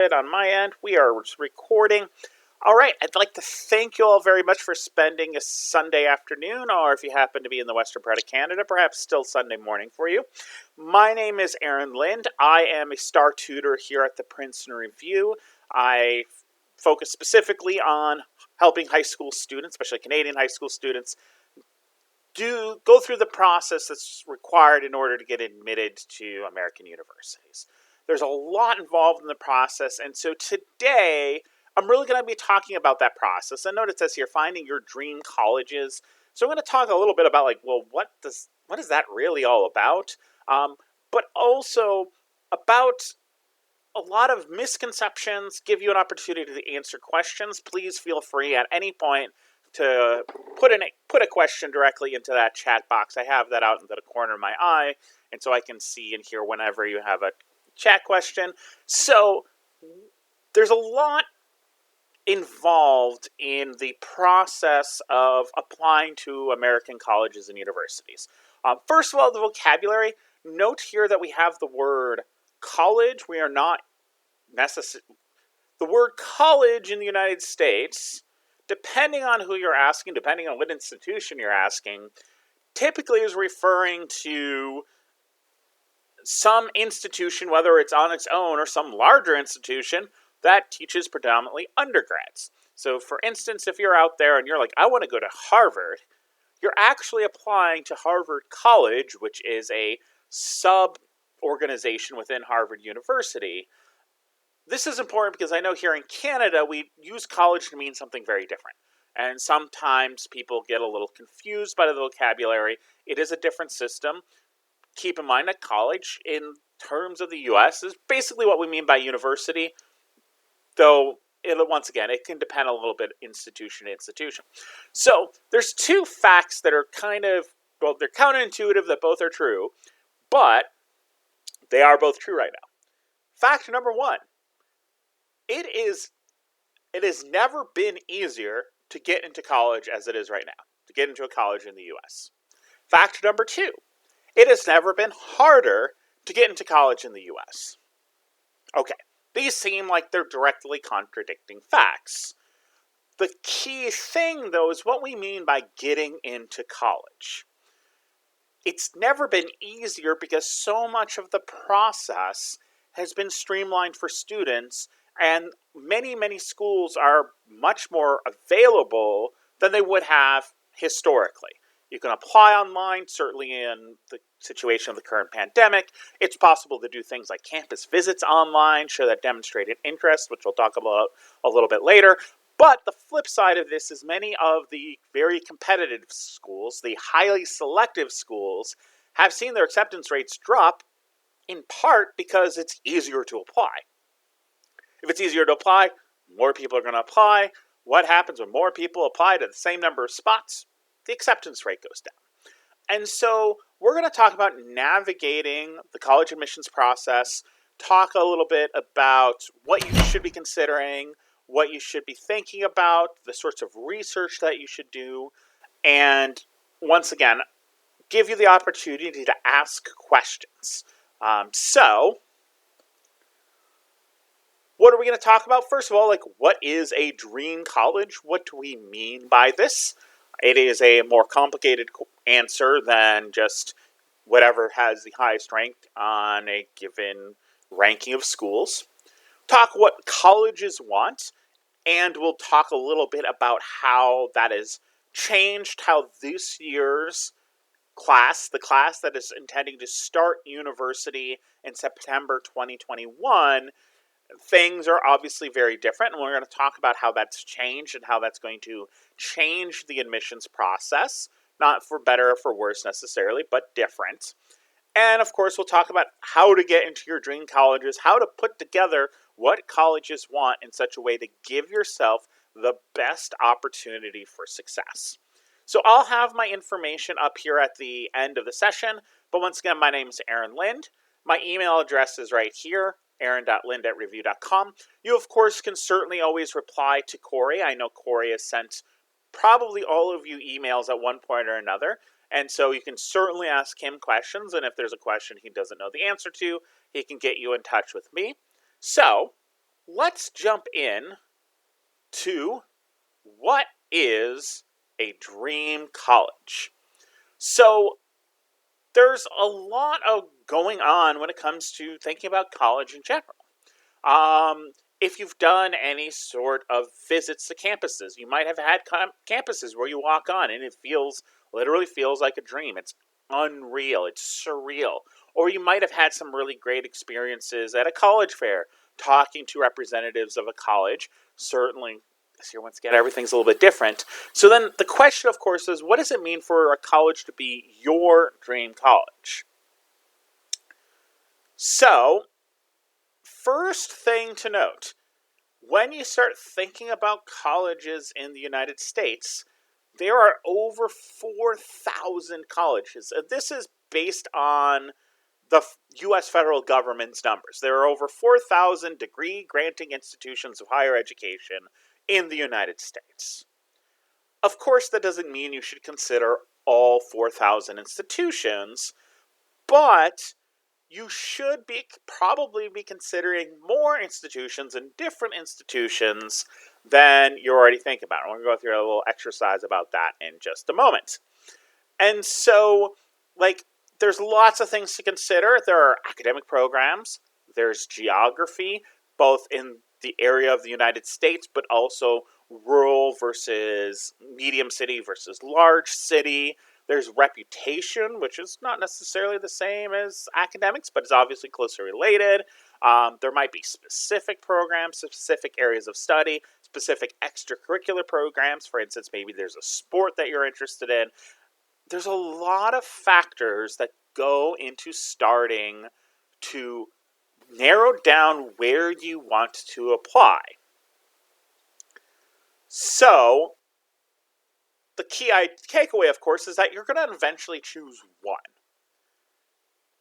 On my end, we are recording. All right, I'd like to thank you all very much for spending a Sunday afternoon, or if you happen to be in the western part of Canada, perhaps still Sunday morning for you. My name is Aaron Lindh. I am a star tutor here at the Princeton Review. I focus specifically on helping high school students, especially Canadian high school students, go through the process that's required in order to get admitted to American universities. There's a lot involved in the process, and so today I'm really going to be talking about that process. And note it says here, finding your dream colleges. So I'm going to talk a little bit about what is that really all about? But also about a lot of misconceptions, give you an opportunity to answer questions. Please feel free at any point to put a question directly into that chat box. I have that out in the corner of my eye, and so I can see and hear whenever you have a chat question. So there's a lot involved in the process of applying to American colleges and universities. First of all, the vocabulary. Note here that we have the word college. We are not necessary. The word college in the United States, depending on who you're asking, depending on what institution you're asking, typically is referring to some institution, whether it's on its own or some larger institution that teaches predominantly undergrads. So for instance, if you're out there and you're like, I want to go to Harvard, you're actually applying to Harvard College, which is a sub-organization within Harvard University. This is important because I know here in Canada, we use college to mean something very different. And sometimes people get a little confused by the vocabulary. It is a different system. Keep in mind that college, in terms of the U.S., is basically what we mean by university, though, once again, it can depend a little bit institution to institution. So there's two facts that are they're counterintuitive that both are true, but they are both true right now. Fact number one, it has never been easier to get into college as it is right now, to get into a college in the U.S. Fact number two, it has never been harder to get into college in the U.S. Okay, these seem like they're directly contradicting facts. The key thing, though, is what we mean by getting into college. It's never been easier because so much of the process has been streamlined for students, and many, many schools are much more available than they would have historically. You can apply online, certainly in the situation of the current pandemic. It's possible to do things like campus visits online, show that demonstrated interest, which we'll talk about a little bit later. But the flip side of this is many of the very competitive schools, the highly selective schools, have seen their acceptance rates drop, in part because it's easier to apply. If it's easier to apply, more people are going to apply. What happens when more people apply to the same number of spots? The acceptance rate goes down. And so we're going to talk about navigating the college admissions process, talk a little bit about what you should be considering, what you should be thinking about, the sorts of research that you should do, and once again, give you the opportunity to ask questions. So what are we going to talk about? First of all, what is a dream college? What do we mean by this? It is a more complicated answer than just whatever has the highest rank on a given ranking of schools. Talk what colleges want, and we'll talk a little bit about how that has changed, how this year's class, the class that is intending to start university in September 2021, things are obviously very different, and we're going to talk about how that's changed and how that's going to change the admissions process, not for better or for worse necessarily, but different. And of course, we'll talk about how to get into your dream colleges, how to put together what colleges want in such a way to give yourself the best opportunity for success. So I'll have my information up here at the end of the session, but once again, my name is Aaron Lindh. My email address is right here, aaron.lind@review.com. You, of course, can certainly always reply to Corey. I know Corey has sent probably all of you emails at one point or another, and so you can certainly ask him questions, and if there's a question he doesn't know the answer to, he can get you in touch with me. So, let's jump in to what is a dream college. So there's a lot of going on when it comes to thinking about college in general. If you've done any sort of visits to campuses, you might have had campuses where you walk on and it literally feels like a dream. It's unreal. It's surreal. Or you might have had some really great experiences at a college fair, talking to representatives of a college. Certainly, this year, once again, everything's a little bit different. So then the question, of course, is what does it mean for a college to be your dream college? So, first thing to note, when you start thinking about colleges in the United States, there are over 4,000 colleges. This is based on the U.S. federal government's numbers. There are over 4,000 degree-granting institutions of higher education in the United States. Of course, that doesn't mean you should consider all 4,000 institutions, but you should probably be considering more institutions and different institutions than you're already thinking about. I'm going to go through a little exercise about that in just a moment. And so, there's lots of things to consider. There are academic programs, there's geography, both in the area of the United States, but also rural versus medium city versus large city. There's reputation, which is not necessarily the same as academics, but is obviously closely related. There might be specific programs, specific areas of study, specific extracurricular programs. For instance, maybe there's a sport that you're interested in. There's a lot of factors that go into starting to narrow down where you want to apply. So, the key takeaway, of course, is that you're going to eventually choose one.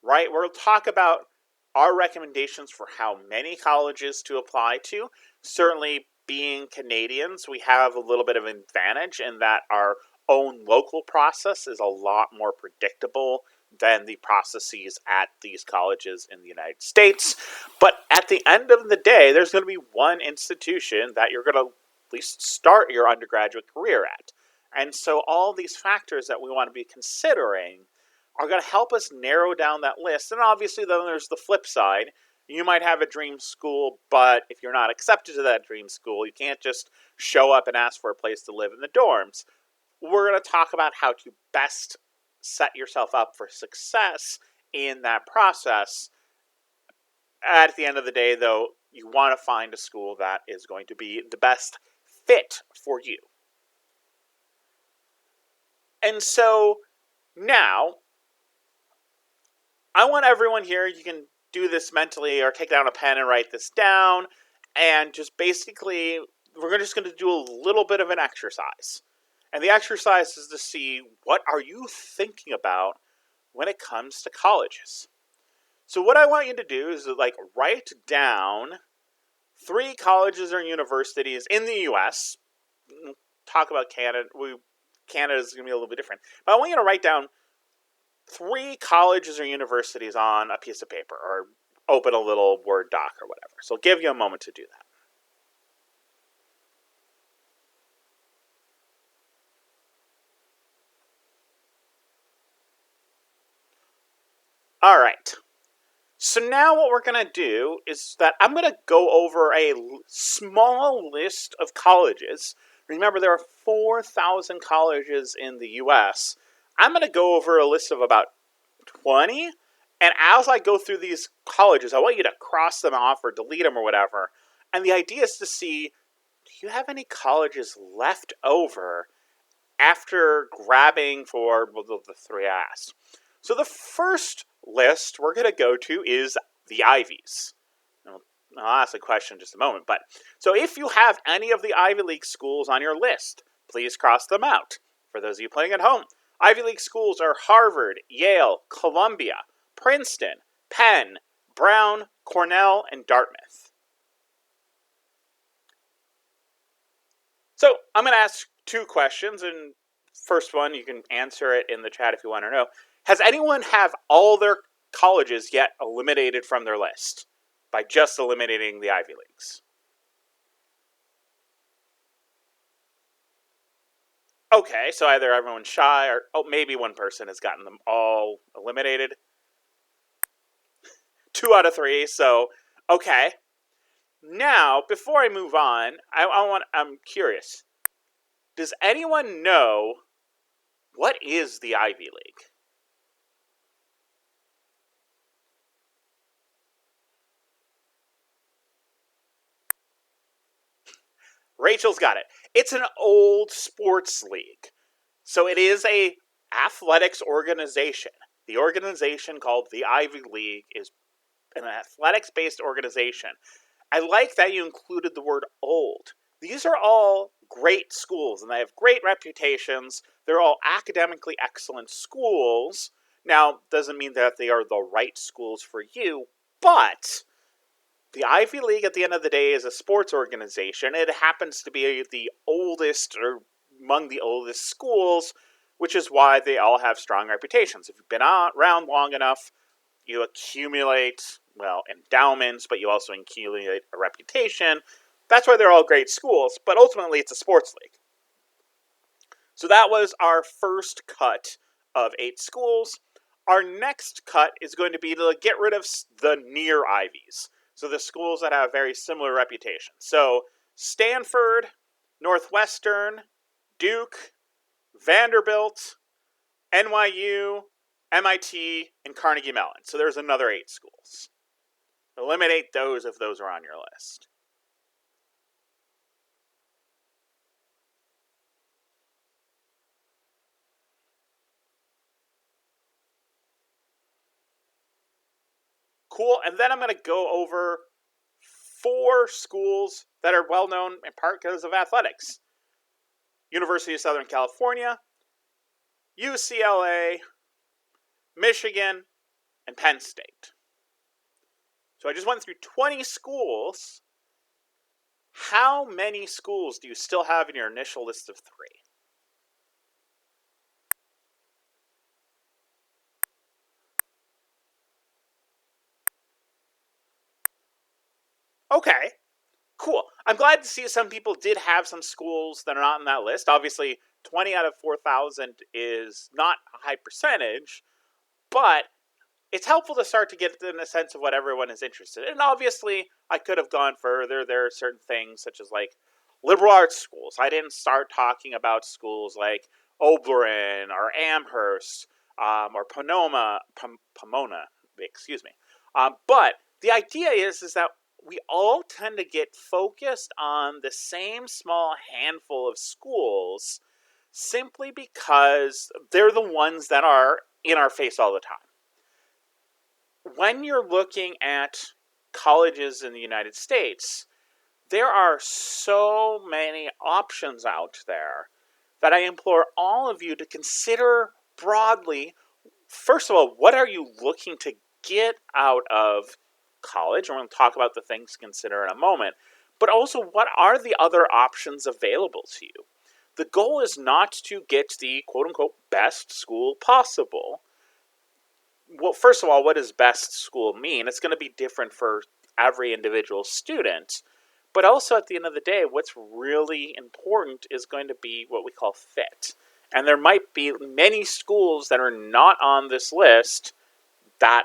Right? We'll talk about our recommendations for how many colleges to apply to. Certainly, being Canadians, we have a little bit of an advantage in that our own local process is a lot more predictable than the processes at these colleges in the United States. But at the end of the day, there's going to be one institution that you're going to at least start your undergraduate career at. And so all these factors that we want to be considering are going to help us narrow down that list. And obviously, then there's the flip side. You might have a dream school, but if you're not accepted to that dream school, you can't just show up and ask for a place to live in the dorms. We're going to talk about how to best set yourself up for success in that process. At the end of the day, though, you want to find a school that is going to be the best fit for you. And so now, I want everyone here, you can do this mentally or take down a pen and write this down, and just basically, we're just going to do a little bit of an exercise. And the exercise is to see, what are you thinking about when it comes to colleges? So what I want you to do is write down 3 colleges or universities in the U.S. Talk about Canada. Canada is going to be a little bit different. But I want you to write down 3 colleges or universities on a piece of paper, or open a little Word doc or whatever. So I'll give you a moment to do that. All right. So now what we're going to do is that I'm going to go over a small list of colleges. Remember, there are 4,000 colleges in the U.S. I'm going to go over a list of about 20. And as I go through these colleges, I want you to cross them off or delete them or whatever. And the idea is to see, do you have any colleges left over after grabbing for the 3 I asked? So the first list we're going to go to is the Ivies. I'll ask a question in just a moment. But so if you have any of the Ivy League schools on your list, please cross them out. For those of you playing at home, Ivy League schools are Harvard, Yale, Columbia, Princeton, Penn, Brown, Cornell, and Dartmouth. So I'm going to ask 2 questions, and first one, you can answer it in the chat if you want to know. Has anyone have all their colleges yet eliminated from their list by just eliminating the Ivy Leagues? Okay, so either everyone's shy or maybe one person has gotten them all eliminated. 2 out of 3. So okay. Now, before I move on, I'm curious. Does anyone know what is the Ivy League? Rachel's got it. It's an old sports league. So it is a athletics organization. The organization called the Ivy League is an athletics-based organization. I like that you included the word old. These are all great schools, and they have great reputations. They're all academically excellent schools. Now, doesn't mean that they are the right schools for you, but the Ivy League, at the end of the day, is a sports organization. It happens to be the oldest, or among the oldest schools, which is why they all have strong reputations. If you've been around long enough, you accumulate, well, endowments, but you also accumulate a reputation. That's why they're all great schools, but ultimately it's a sports league. So that was our first cut of 8 schools. Our next cut is going to be to get rid of the near Ivies. So the schools that have very similar reputations. So Stanford, Northwestern, Duke, Vanderbilt, NYU, MIT, and Carnegie Mellon. So there's another 8 schools. Eliminate those if those are on your list. Cool. And then I'm going to go over 4 schools that are well known in part because of athletics. University of Southern California, UCLA, Michigan, and Penn State. So I just went through 20 schools. How many schools do you still have in your initial list of 3? Okay, cool. I'm glad to see some people did have some schools that are not on that list. Obviously, 20 out of 4,000 is not a high percentage, but it's helpful to start to get in a sense of what everyone is interested in. And obviously, I could have gone further. There are certain things such as like liberal arts schools. I didn't start talking about schools like Oberlin or Amherst or Pomona, excuse me. But the idea is that we all tend to get focused on the same small handful of schools simply because they're the ones that are in our face all the time. When you're looking at colleges in the United States, there are so many options out there that I implore all of you to consider broadly. First of all, what are you looking to get out of college? And we're going to talk about the things to consider in a moment. But also, what are the other options available to you? The goal is not to get the quote-unquote best school possible. Well, first of all, what does best school mean? It's going to be different for every individual student. But also, at the end of the day, what's really important is going to be what we call fit. And there might be many schools that are not on this list that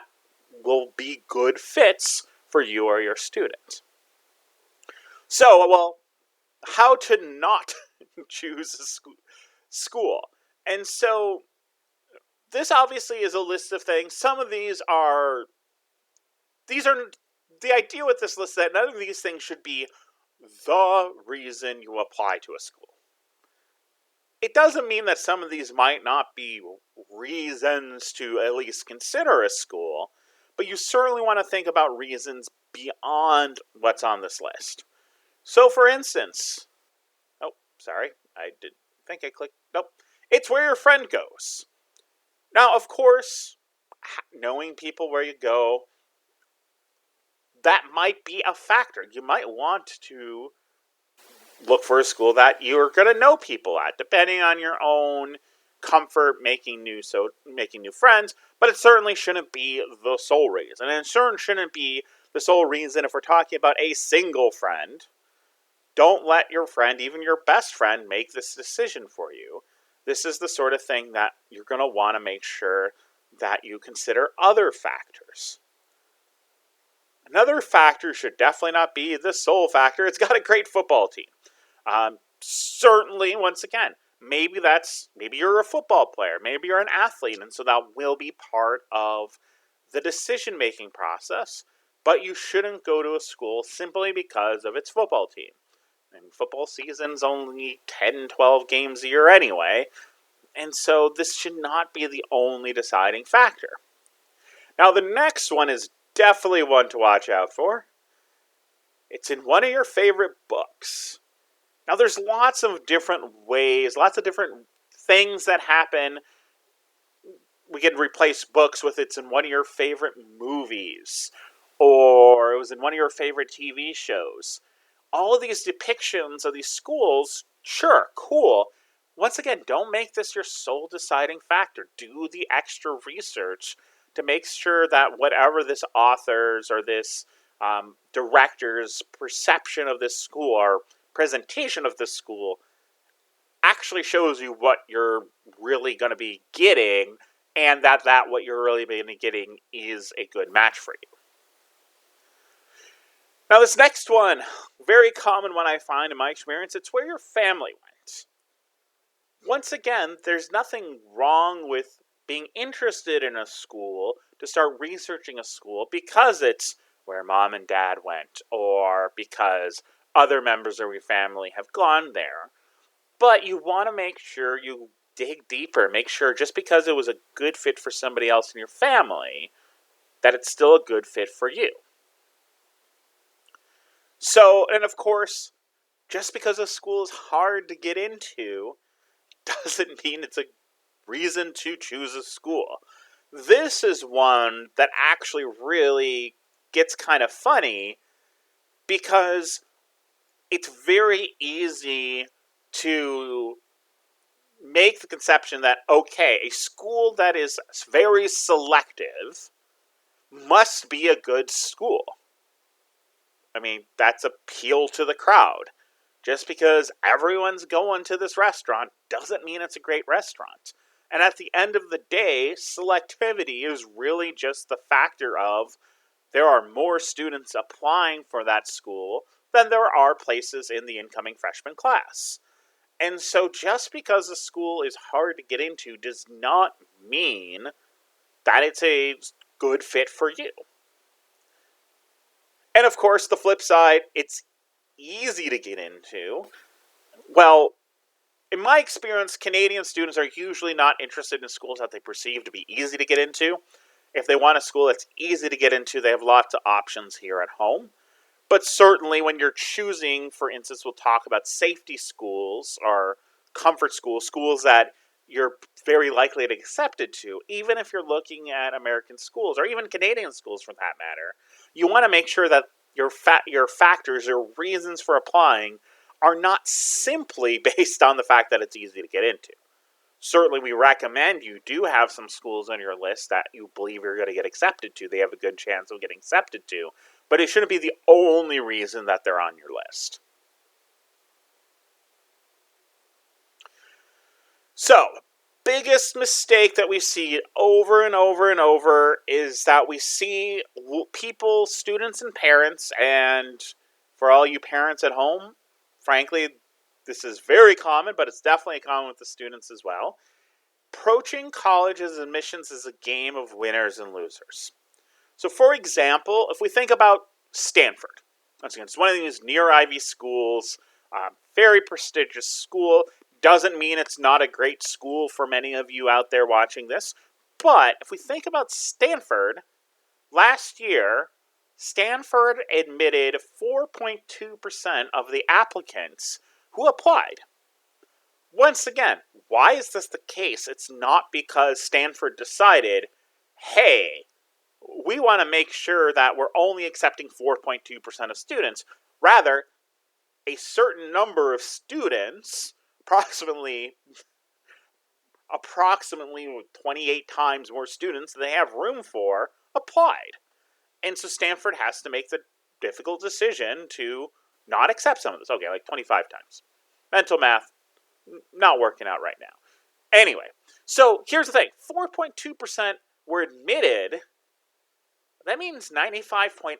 will be good fits for you or your student. So, well, how to not choose a school. And so, this obviously is a list of things. Some of these are the idea with this list is that none of these things should be the reason you apply to a school. It doesn't mean that some of these might not be reasons to at least consider a school, but you certainly want to think about reasons beyond what's on this list. So, for instance, I did think I clicked, nope, it's where your friend goes. Now, of course, knowing people where you go, that might be a factor. You might want to look for a school that you're going to know people at, depending on your own comfort making new friends, but it certainly shouldn't be the sole reason. And it certainly shouldn't be the sole reason if we're talking about a single friend. Don't let your friend, even your best friend, make this decision for you. this is the sort of thing that you're going to want to make sure that you consider other factors. Another factor should definitely not be the sole factor. It's got a great football team. Certainly, once again, maybe you're a football player, maybe you're an athlete, and so that will be part of the decision-making process, but you shouldn't go to a school simply because of its football team. And football season's only 10, 12 games a year anyway, and so this should not be the only deciding factor. Now, the next one is definitely one to watch out for. It's in one of your favorite books. Now, there's lots of different ways, lots of different things that happen. We can replace books with it's in one of your favorite movies, or it was in one of your favorite TV shows. All of these depictions of these schools, sure, cool. Once again, don't make this your sole deciding factor. Do the extra research to make sure that whatever this author's or this director's perception of this school or presentation of this school actually shows you what you're really going to be getting, and that what you're really going to be getting is a good match for you. Now, this next one, very common one I find in my experience, it's where your family went. Once again, there's nothing wrong with being interested in a school to start researching a school because it's where mom and dad went, or because other members of your family have gone there. But you want to make sure you dig deeper. Make sure just because it was a good fit for somebody else in your family, that it's still a good fit for you. So, and of course, just because a school is hard to get into doesn't mean it's a reason to choose a school. This is one that actually really gets kind of funny because it's very easy to make the conception that, okay, a school that is very selective must be a good school. I mean, that's appeal to the crowd. Just because everyone's going to this restaurant doesn't mean it's a great restaurant. And at the end of the day, selectivity is really just the factor of there are more students applying for that school than there are places in the incoming freshman class. And so just because a school is hard to get into does not mean that it's a good fit for you. And of course, the flip side, it's easy to get into. Well, in my experience, Canadian students are usually not interested in schools that they perceive to be easy to get into. If they want a school that's easy to get into, they have lots of options here at home. But certainly when you're choosing, for instance, we'll talk about safety schools or comfort schools, schools that you're very likely to get accepted to, even if you're looking at American schools or even Canadian schools for that matter, you want to make sure that your factors, your reasons for applying are not simply based on the fact that it's easy to get into. Certainly, we recommend you do have some schools on your list that you believe you're going to get accepted to. They have a good chance of getting accepted to. But it shouldn't be the only reason that they're on your list. So, biggest mistake that we see over and over and over is that we see people, students and parents, and for all you parents at home, frankly, this is very common, but it's definitely common with the students as well. Approaching college as admissions is a game of winners and losers. So, for example, if we think about Stanford, once again, it's one of these near Ivy schools, very prestigious school. Doesn't mean it's not a great school for many of you out there watching this. But if we think about Stanford, last year, Stanford admitted 4.2% of the applicants who applied. Once again, why is this the case? It's not because Stanford decided, hey, we want to make sure that we're only accepting 4.2% of students. Rather, a certain number of students, approximately 28 times more students than they have room for, applied. And so Stanford has to make the difficult decision to not accept some of this. Okay, like 25 times. Mental math, not working out right now. Anyway, so here's the thing. 4.2% were admitted. That means 95.8%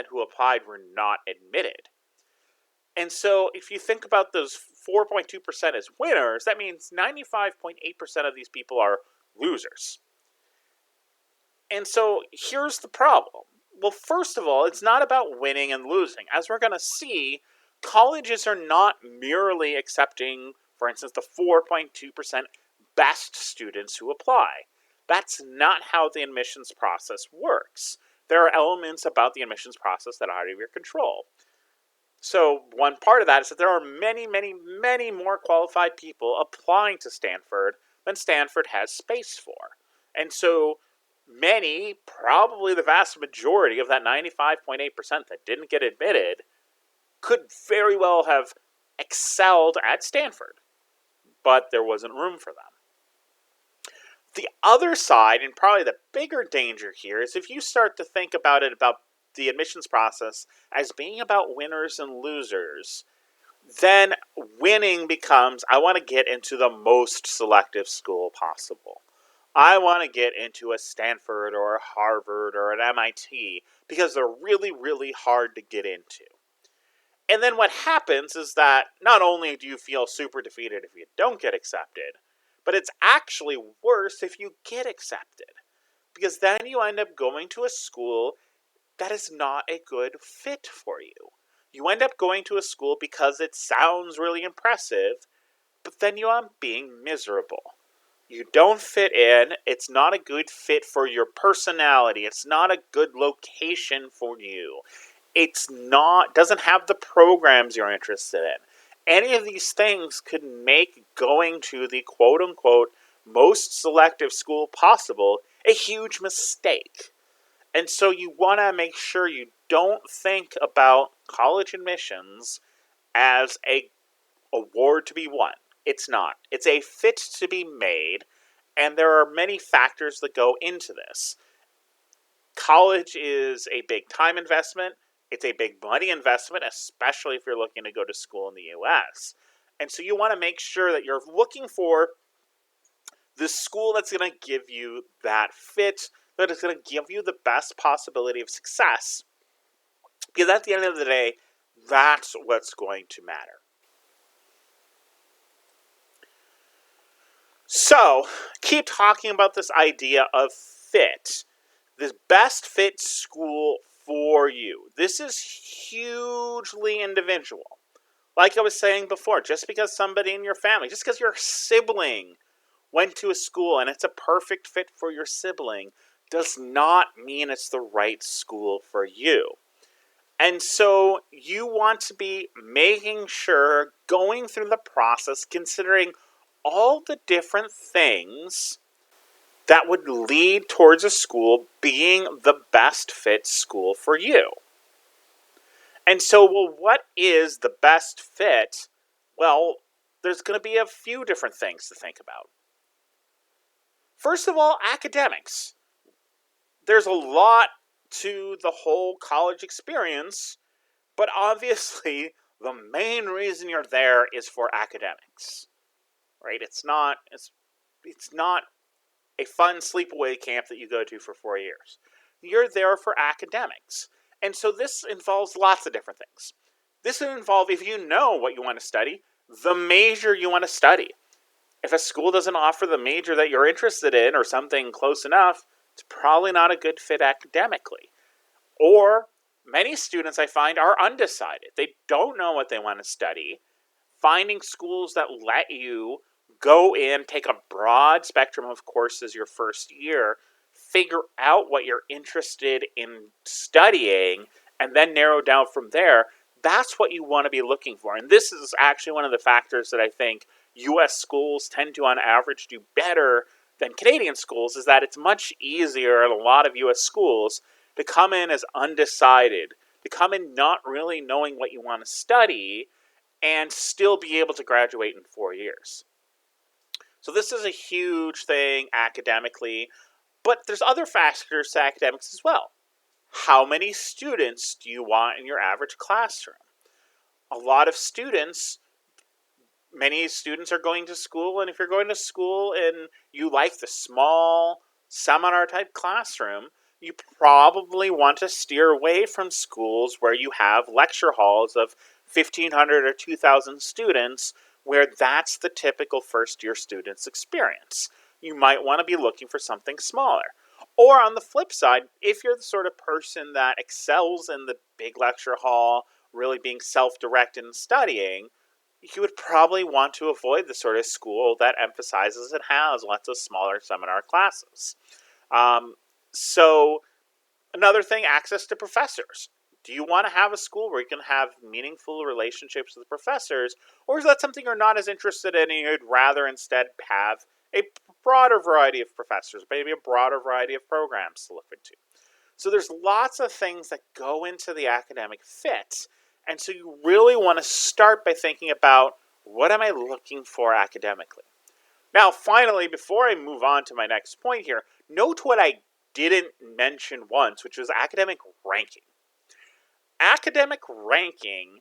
who applied were not admitted. And so if you think about those 4.2% as winners, that means 95.8% of these people are losers. And so here's the problem. Well, first of all, it's not about winning and losing. As we're going to see, colleges are not merely accepting, for instance, the 4.2% best students who apply. That's not how the admissions process works. There are elements about the admissions process that are out of your control. So one part of that is that there are many, many, many more qualified people applying to Stanford than Stanford has space for. And so many, probably the vast majority of that 95.8% that didn't get admitted, could very well have excelled at Stanford, but there wasn't room for them. The other side, and probably the bigger danger here, is if you start to think about it, about the admissions process as being about winners and losers, then winning becomes, I want to get into the most selective school possible. I want to get into a Stanford or a Harvard or an MIT because they're really, really hard to get into. And then what happens is that not only do you feel super defeated if you don't get accepted, but it's actually worse if you get accepted. Because then you end up going to a school that is not a good fit for you. You end up going to a school because it sounds really impressive, but then you end up being miserable. You don't fit in. It's not a good fit for your personality. It's not a good location for you. Doesn't have the programs you're interested in. Any of these things could make going to the quote-unquote most selective school possible a huge mistake. And so you want to make sure you don't think about college admissions as an award to be won. It's not. It's a fit to be made, and there are many factors that go into this. College is a big time investment. It's a big money investment, especially if you're looking to go to school in the U.S. And so you want to make sure that you're looking for the school that's going to give you that fit, that is going to give you the best possibility of success. Because at the end of the day, that's what's going to matter. So, keep talking about this idea of fit. This best fit school for you. This is hugely individual. Like I was saying before, just because somebody in your family, just because your sibling went to a school and it's a perfect fit for your sibling, does not mean it's the right school for you. And so you want to be making sure, going through the process, considering all the different things that would lead towards a school being the best fit school for you. And so, well, what is the best fit? Well, there's going to be a few different things to think about. First of all, academics. There's a lot to the whole college experience, but obviously the main reason you're there is for academics. Right? It's not a fun sleepaway camp that you go to for 4 years. You're there for academics. And so this involves lots of different things. This would involve, if you know what you want to study, the major you want to study. If a school doesn't offer the major that you're interested in or something close enough, it's probably not a good fit academically. Or many students I find are undecided. They don't know what they want to study. Finding schools that let you go in, take a broad spectrum of courses your first year, figure out what you're interested in studying, and then narrow down from there, that's what you want to be looking for. And this is actually one of the factors that I think U.S. schools tend to, on average, do better than Canadian schools, is that it's much easier in a lot of U.S. schools to come in as undecided, to come in not really knowing what you want to study, and still be able to graduate in 4 years. So this is a huge thing academically, but there's other factors to academics as well. How many students do you want in your average classroom? A lot of students many students are going to school, and if you're going to school and you like the small seminar type classroom, you probably want to steer away from schools where you have lecture halls of 1,500 or 2,000 students, where that's the typical first year student's experience. You might want to be looking for something smaller. Or on the flip side, if you're the sort of person that excels in the big lecture hall, really being self-directed and studying, you would probably want to avoid the sort of school that emphasizes and has lots of smaller seminar classes. Um, so another thing, access to professors. Do you want to have a school where you can have meaningful relationships with professors, or is that something you're not as interested in and you'd rather instead have a broader variety of professors, maybe a broader variety of programs to look into? So there's lots of things that go into the academic fit, and so you really want to start by thinking about, what am I looking for academically? Now, finally, before I move on to my next point here, note what I didn't mention once, which was academic ranking. Academic ranking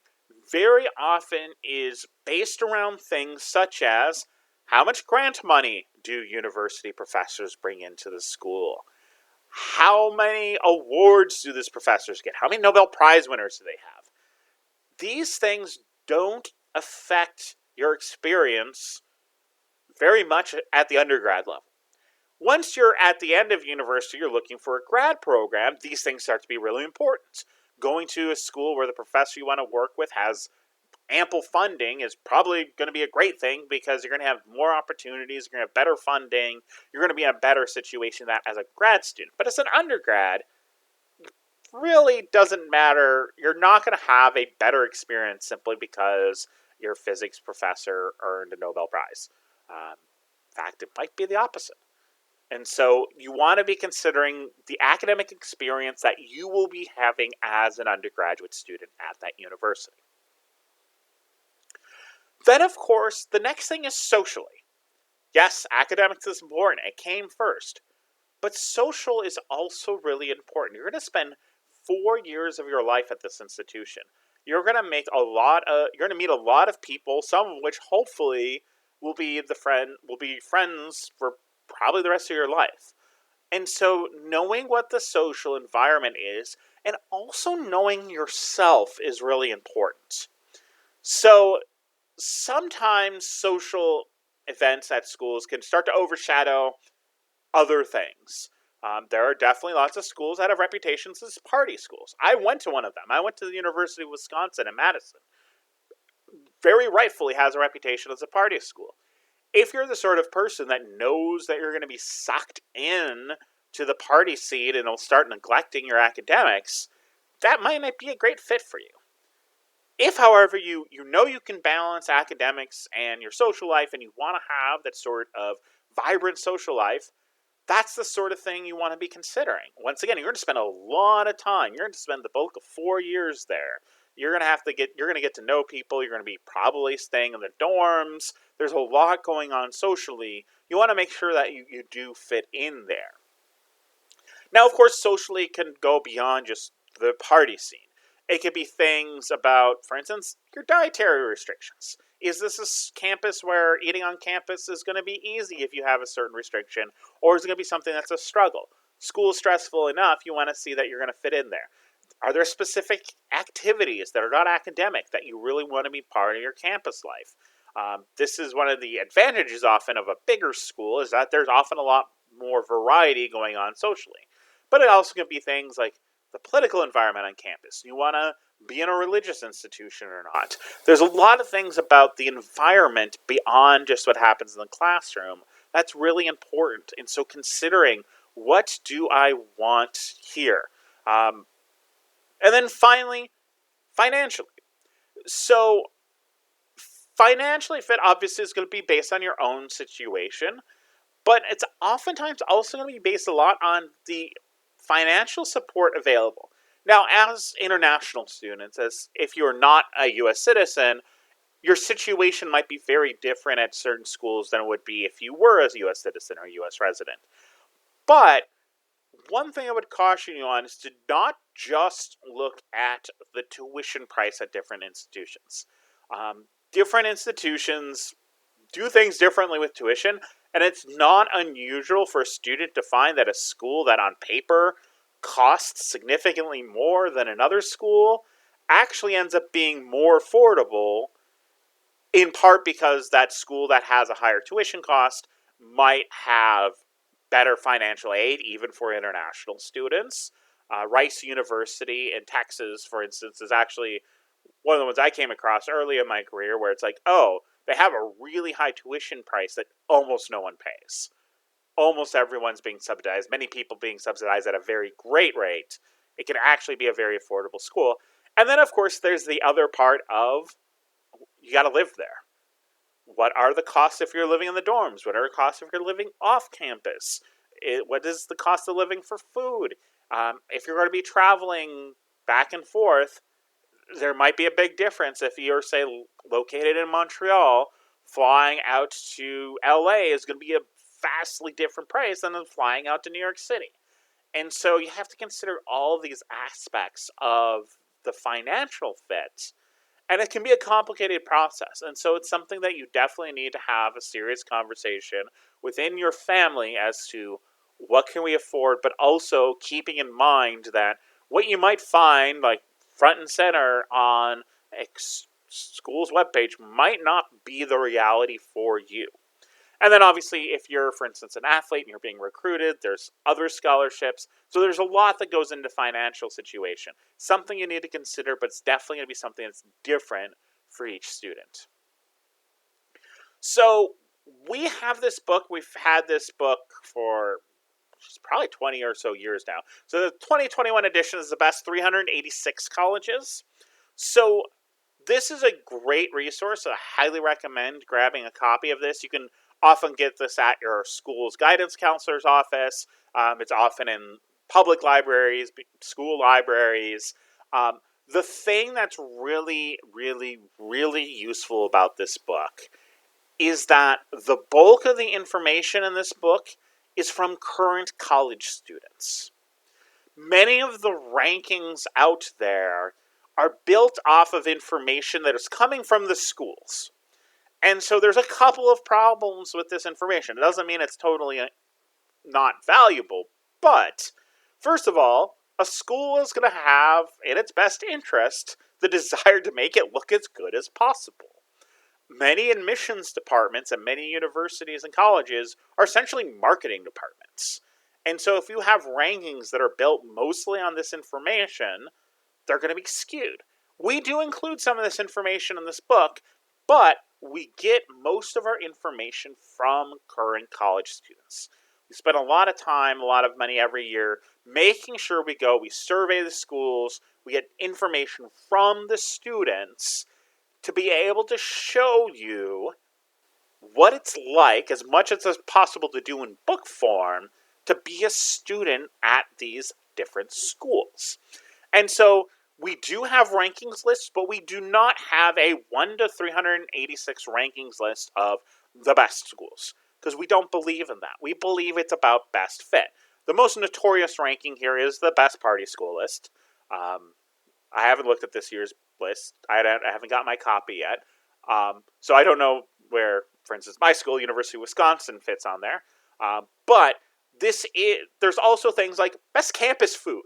very often is based around things such as, how much grant money do university professors bring into the school? How many awards do these professors get? How many Nobel Prize winners do they have? These things don't affect your experience very much at the undergrad level. Once you're at the end of university, you're looking for a grad program, these things start to be really important. Going to a school where the professor you want to work with has ample funding is probably going to be a great thing, because you're going to have more opportunities, you're going to have better funding, you're going to be in a better situation than as a grad student. But as an undergrad, it really doesn't matter. You're not going to have a better experience simply because your physics professor earned a Nobel Prize. In fact, it might be the opposite. And so you want to be considering the academic experience that you will be having as an undergraduate student at that university. Then, of course, the next thing is socially. Yes, academics is important. It came first. But social is also really important. You're going to spend 4 years of your life at this institution. You're going to meet a lot of people, some of which hopefully will be friends for probably the rest of your life. And so knowing what the social environment is, and also knowing yourself, is really important. So sometimes social events at schools can start to overshadow other things. There are definitely lots of schools that have reputations as party schools. I went to one of them. I went to the University of Wisconsin in Madison. Very rightfully has a reputation as a party school. If you're the sort of person that knows that you're going to be sucked in to the party scene and will start neglecting your academics, that might not be a great fit for you. If, however, you know you can balance academics and your social life, and you want to have that sort of vibrant social life, that's the sort of thing you want to be considering. Once again, you're going to spend a lot of time. You're going to spend the bulk of 4 years there. You're going to get to know people. You're going to be probably staying in the dorms. There's a lot going on socially. You want to make sure that you do fit in there. Now, of course, socially can go beyond just the party scene. It could be things about, for instance, your dietary restrictions. Is this a campus where eating on campus is going to be easy if you have a certain restriction, or is it going to be something that's a struggle? School is stressful enough, you want to see that you're going to fit in there. Are there specific activities that are not academic that you really want to be part of your campus life? This is one of the advantages often of a bigger school, is that there's often a lot more variety going on socially. But it also can be things like the political environment on campus. You want to be in a religious institution or not. There's a lot of things about the environment beyond just what happens in the classroom that's really important. And so considering, what do I want here? And then finally, financially. So financially fit obviously is going to be based on your own situation, but it's oftentimes also going to be based a lot on the financial support available. Now, as international students, as if you're not a U.S. citizen, your situation might be very different at certain schools than it would be if you were a U.S. citizen or U.S. resident. But one thing I would caution you on is to not just look at the tuition price at different institutions. Different institutions do things differently with tuition, and it's not unusual for a student to find that a school that on paper costs significantly more than another school actually ends up being more affordable, in part because that school that has a higher tuition cost might have better financial aid, even for international students. Rice University in Texas, for instance, is actually one of the ones I came across early in my career where it's like, oh, they have a really high tuition price that almost no one pays. Almost everyone's being subsidized, many people being subsidized at a very great rate. It can actually be a very affordable school. And then, of course, there's the other part of you got to live there. What are the costs if you're living in the dorms? What are the costs if you're living off campus? What is the cost of living for food? If you're going to be traveling back and forth, there might be a big difference if you're, say, located in Montreal. Flying out to LA is going to be a vastly different price than flying out to New York City. And so you have to consider all these aspects of the financial fit. And it can be a complicated process. And so it's something that you definitely need to have a serious conversation within your family as to what can we afford, but also keeping in mind that what you might find, like front and center on a school's webpage, might not be the reality for you. And then obviously, if you're, for instance, an athlete and you're being recruited, there's other scholarships. So there's a lot that goes into financial situation. Something you need to consider, but it's definitely going to be something that's different for each student. So we have this book. We've had this book for probably 20 or so years now. So the 2021 edition is the best 386 colleges. So this is a great resource. I highly recommend grabbing a copy of this. You can often get this at your school's guidance counselor's office. It's often in public libraries, school libraries. The thing that's really, really, really useful about this book is that the bulk of the information in this book is from current college students. Many of the rankings out there are built off of information that is coming from the schools. And so there's a couple of problems with this information. It doesn't mean it's totally not valuable, but first of all, a school is going to have, in its best interest, the desire to make it look as good as possible. Many admissions departments at many universities and colleges are essentially marketing departments. And so if you have rankings that are built mostly on this information, they're going to be skewed. We do include some of this information in this book, but we get most of our information from current college students. We spend a lot of time, a lot of money every year making sure we survey the schools, we get information from the students to be able to show you what it's like, as much as it's possible to do in book form, to be a student at these different schools. And so we do have rankings lists, but we do not have a 1 to 386 rankings list of the best schools, because we don't believe in that. We believe it's about best fit. The most notorious ranking here is the best party school list. I haven't looked at this year's list. I haven't got my copy yet. So I don't know where, for instance, my school, University of Wisconsin, fits on there. But there's also things like best campus food.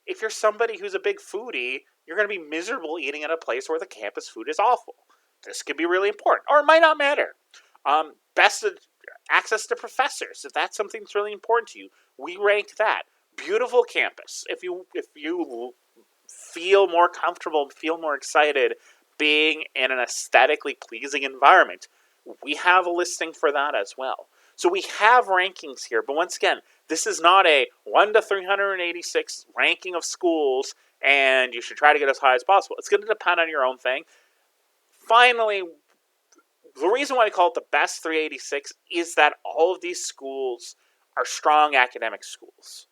If you're somebody who's a big foodie, you're going to be miserable eating at a place where the campus food is awful. This could be really important, or it might not matter. Best access to professors, if that's something that's really important to you, we rank that. Beautiful campus. If you feel more comfortable, feel more excited being in an aesthetically pleasing environment, we have a listing for that as well. So we have rankings here, but once again, this is not a 1 to 386 ranking of schools, and you should try to get as high as possible. It's going to depend on your own thing. Finally, the reason why I call it the best 386 is that all of these schools are strong academic schools.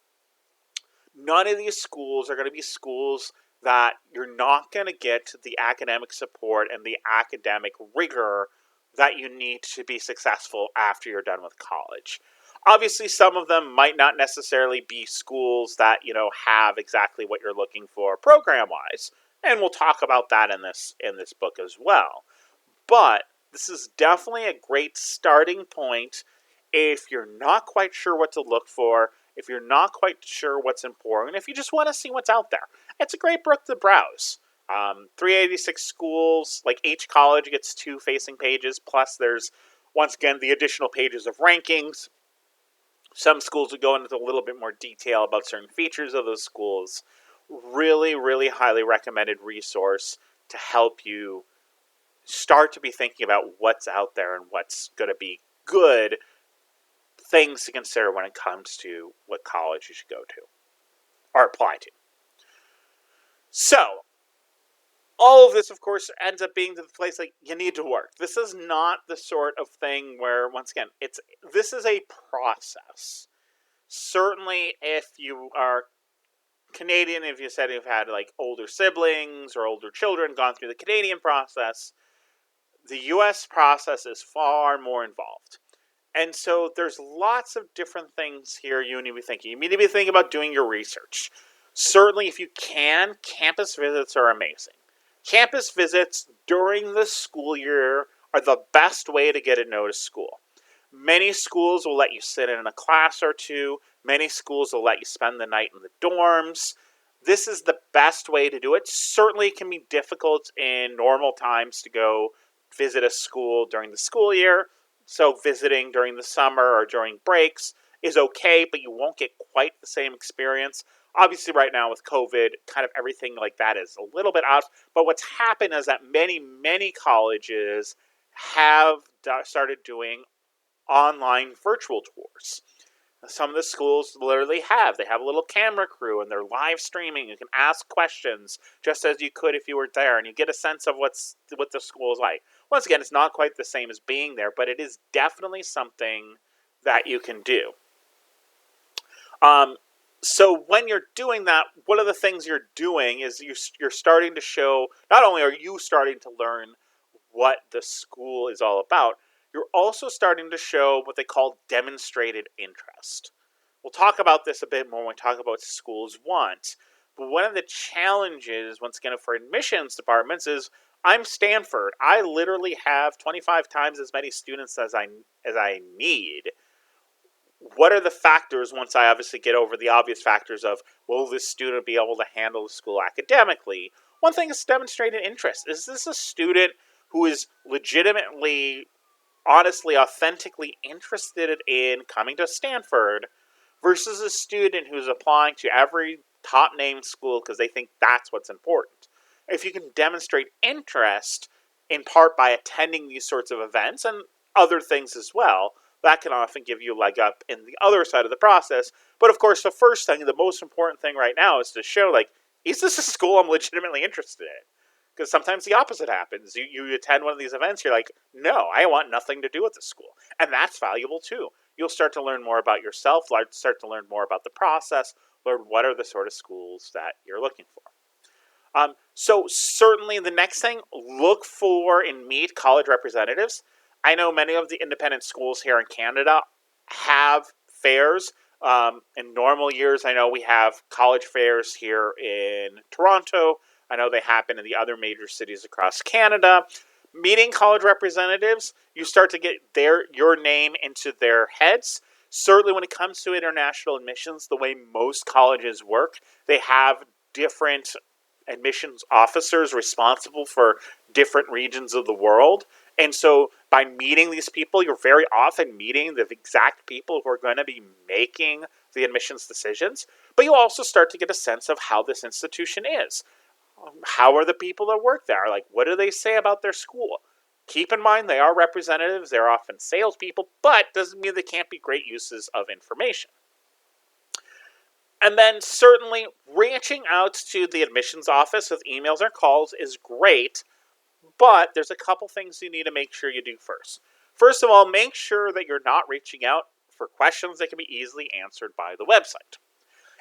None of these schools are going to be schools that you're not going to get the academic support and the academic rigor that you need to be successful after you're done with college. Obviously, some of them might not necessarily be schools that, have exactly what you're looking for program-wise. And we'll talk about that in this book as well. But this is definitely a great starting point if you're not quite sure what to look for, if you're not quite sure what's important, if you just want to see what's out there. It's a great book to browse. 386 schools, like each college gets 2 facing pages, plus there's, once again, the additional pages of rankings. Some schools will go into a little bit more detail about certain features of those schools. Really, really highly recommended resource to help you start to be thinking about what's out there and what's going to be good things to consider when it comes to what college you should go to or apply to. So, all of this, of course, ends up being to the place like you need to work. This is not the sort of thing where, once again, this is a process. Certainly, if you are Canadian, if you said you've had like older siblings or older children gone through the Canadian process, the US process is far more involved. And so there's lots of different things here you need to be thinking. You need to be thinking about doing your research. Certainly, if you can, campus visits are amazing. Campus visits during the school year are the best way to get to know a school. Many schools will let you sit in a class or two. Many schools will let you spend the night in the dorms. This is the best way to do it. Certainly, it can be difficult in normal times to go visit a school during the school year. So visiting during the summer or during breaks is okay, but you won't get quite the same experience. Obviously, right now with COVID, kind of everything like that is a little bit out. But what's happened is that many colleges have started doing online virtual tours. Some of the schools literally they have a little camera crew and they're live streaming. You can ask questions just as you could if you were there, and you get a sense of what the school is like. Once again, it's not quite the same as being there, but it is definitely something that you can do. So when you're doing that, one of the things you're doing is you're starting to show, not only are you starting to learn what the school is all about, you're also starting to show what they call demonstrated interest. We'll talk about this a bit more when we talk about what schools want. But one of the challenges, once again, for admissions departments is I'm Stanford. I literally have 25 times as many students as I need. What are the factors, once I obviously get over the obvious factors of, will this student be able to handle the school academically? One thing is demonstrated interest. Is this a student who is legitimately, honestly, authentically interested in coming to Stanford versus a student who's applying to every top name school because they think that's what's important? If you can demonstrate interest, in part by attending these sorts of events and other things as well, that can often give you a leg up in the other side of the process. But of course, the first thing, the most important thing right now is to show, like, is this a school I'm legitimately interested in? Because sometimes the opposite happens. You attend one of these events, you're like, no, I want nothing to do with this school. And that's valuable too. You'll start to learn more about yourself, start to learn more about the process, learn what are the sort of schools that you're looking for. So certainly the next thing, look for and meet college representatives. I know many of the independent schools here in Canada have fairs. In normal years, I know we have college fairs here in Toronto. I know they happen in the other major cities across Canada. Meeting college representatives, you start to get your name into their heads. Certainly when it comes to international admissions, the way most colleges work, they have different admissions officers responsible for different regions of the world. And so by meeting these people, you're very often meeting the exact people who are going to be making the admissions decisions. But you also start to get a sense of how this institution is. How are the people that work there? Like, what do they say about their school? Keep in mind, they are representatives. They're often salespeople, but doesn't mean they can't be great uses of information. And then certainly reaching out to the admissions office with emails or calls is great, but there's a couple things you need to make sure you do first. First of all, make sure that you're not reaching out for questions that can be easily answered by the website.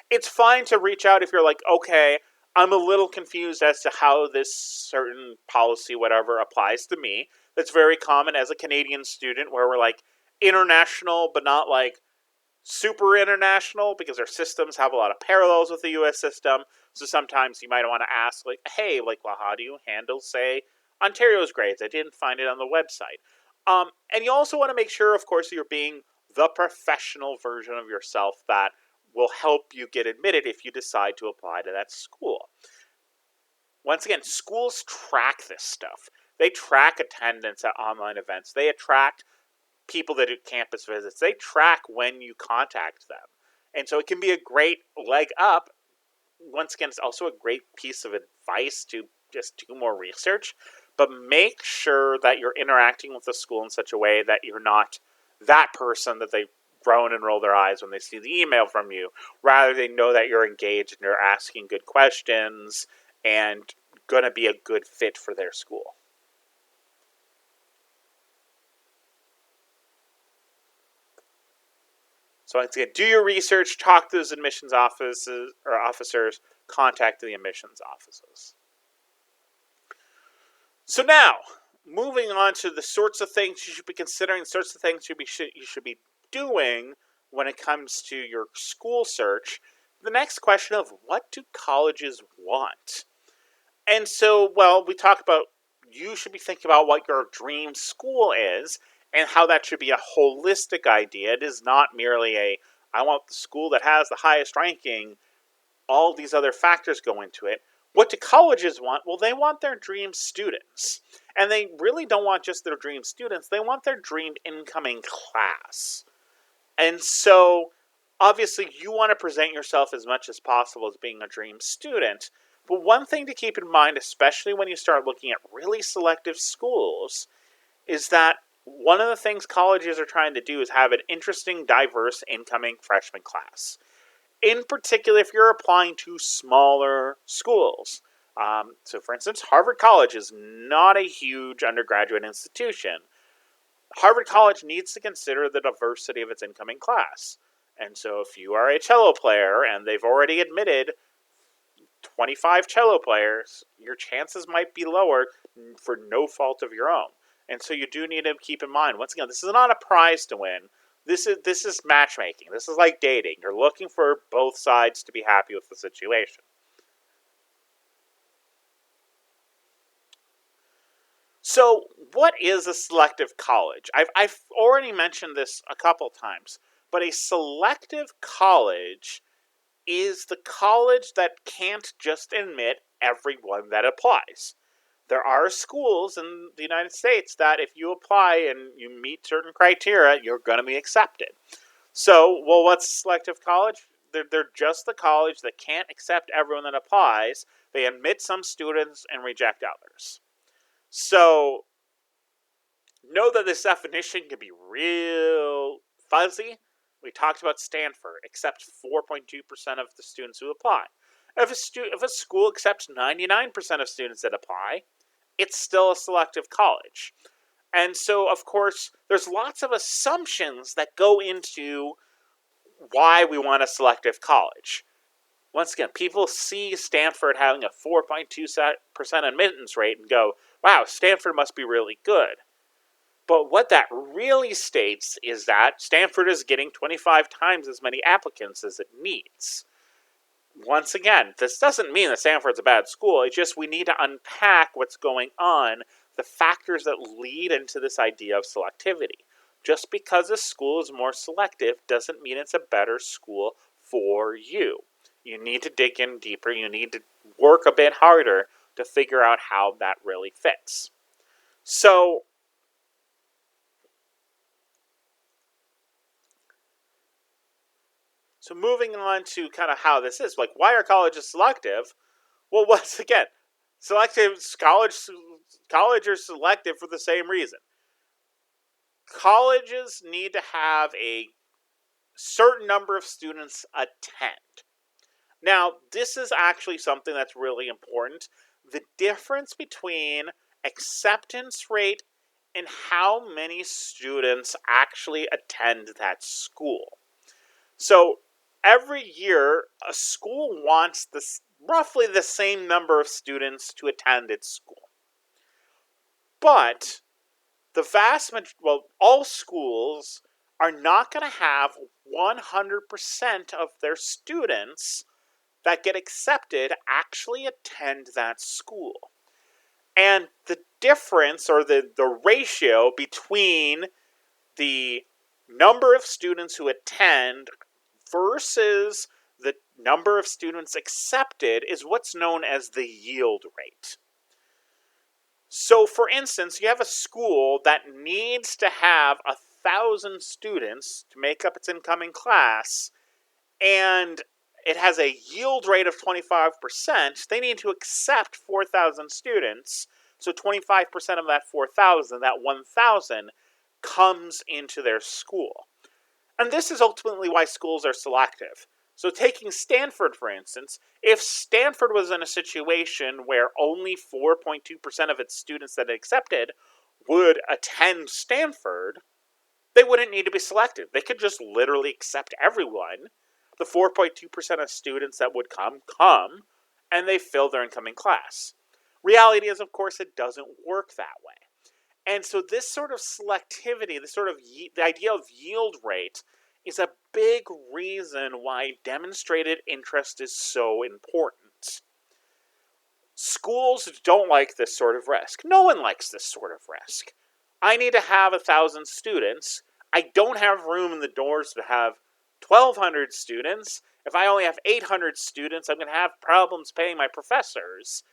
It's fine to reach out if you're like, okay, I'm a little confused as to how this certain policy, whatever, applies to me. That's very common as a Canadian student where we're like international, but not like super international because our systems have a lot of parallels with the US system. So sometimes you might want to ask, like, hey, like, well, how do you handle, say, Ontario's grades? I didn't find it on the website. And you also want to make sure, of course, you're being the professional version of yourself that will help you get admitted if you decide to apply to that school. Once again, schools track this stuff. They track attendance at online events. They attract people that do campus visits. They track when you contact them. And so it can be a great leg up. Once again, it's also a great piece of advice to just do more research. But make sure that you're interacting with the school in such a way that you're not that person that they groan and roll their eyes when they see the email from you. Rather, they know that you're engaged and you're asking good questions and going to be a good fit for their school. So once again, do your research, talk to those admissions offices or officers, contact the admissions offices. So now, moving on to the sorts of things you should be considering, the sorts of things you should be doing when it comes to your school search. The next question of what do colleges want? And so, well, we talked about you should be thinking about what your dream school is and how that should be a holistic idea. It is not merely I want the school that has the highest ranking. All these other factors go into it. What do colleges want? Well, they want their dream students. And they really don't want just their dream students. They want their dream incoming class. And so, obviously, you want to present yourself as much as possible as being a dream student. But one thing to keep in mind, especially when you start looking at really selective schools, is that one of the things colleges are trying to do is have an interesting, diverse incoming freshman class. In particular, if you're applying to smaller schools. So, for instance, Harvard College is not a huge undergraduate institution. Harvard College needs to consider the diversity of its incoming class. And so if you are a cello player and they've already admitted 25 cello players, your chances might be lower for no fault of your own. And so you do need to keep in mind, once again, this is not a prize to win. This is matchmaking. This is like dating. You're looking for both sides to be happy with the situation. So, what is a selective college? I've already mentioned this a couple times, but a selective college is the college that can't just admit everyone that applies. There are schools in the United States that if you apply and you meet certain criteria, you're going to be accepted. So, well, what's selective college? They're just the college that can't accept everyone that applies. They admit some students and reject others. So, know that this definition can be real fuzzy. We talked about Stanford, accept 4.2% of the students who apply. If a school accepts 99% of students that apply, it's still a selective college. And so, of course, there's lots of assumptions that go into why we want a selective college. Once again, people see Stanford having a 4.2% admittance rate and go, wow, Stanford must be really good. But what that really states is that Stanford is getting 25 times as many applicants as it needs. Once again, this doesn't mean that Stanford's a bad school. It's just we need to unpack what's going on, the factors that lead into this idea of selectivity. Just because a school is more selective doesn't mean it's a better school for you. You need to dig in deeper. You need to work a bit harder to figure out how that really fits. So, moving on to kind of how this is, like, why are colleges selective? Well, once again, colleges are selective for the same reason. Colleges need to have a certain number of students attend. Now, this is actually something that's really important. The difference between acceptance rate and how many students actually attend that school. So, every year, a school wants roughly the same number of students to attend its school. But all schools are not going to have 100% of their students that get accepted actually attend that school. And the difference, or the ratio between the number of students who attend versus the number of students accepted, is what's known as the yield rate. So, for instance, you have a school that needs to have 1,000 students to make up its incoming class, and it has a yield rate of 25%. They need to accept 4,000 students. So 25% of that 4,000, that 1,000, comes into their school. And this is ultimately why schools are selective. So taking Stanford, for instance, if Stanford was in a situation where only 4.2% of its students that it accepted would attend Stanford, they wouldn't need to be selective. They could just literally accept everyone. The 4.2% of students that would come, and they fill their incoming class. Reality is, of course, it doesn't work that way. And so this sort of selectivity, the idea of yield rate, is a big reason why demonstrated interest is so important. Schools don't like this sort of risk. No one likes this sort of risk. I need to have 1,000 students. I don't have room in the doors to have 1,200 students. If I only have 800 students, I'm going to have problems paying my professors.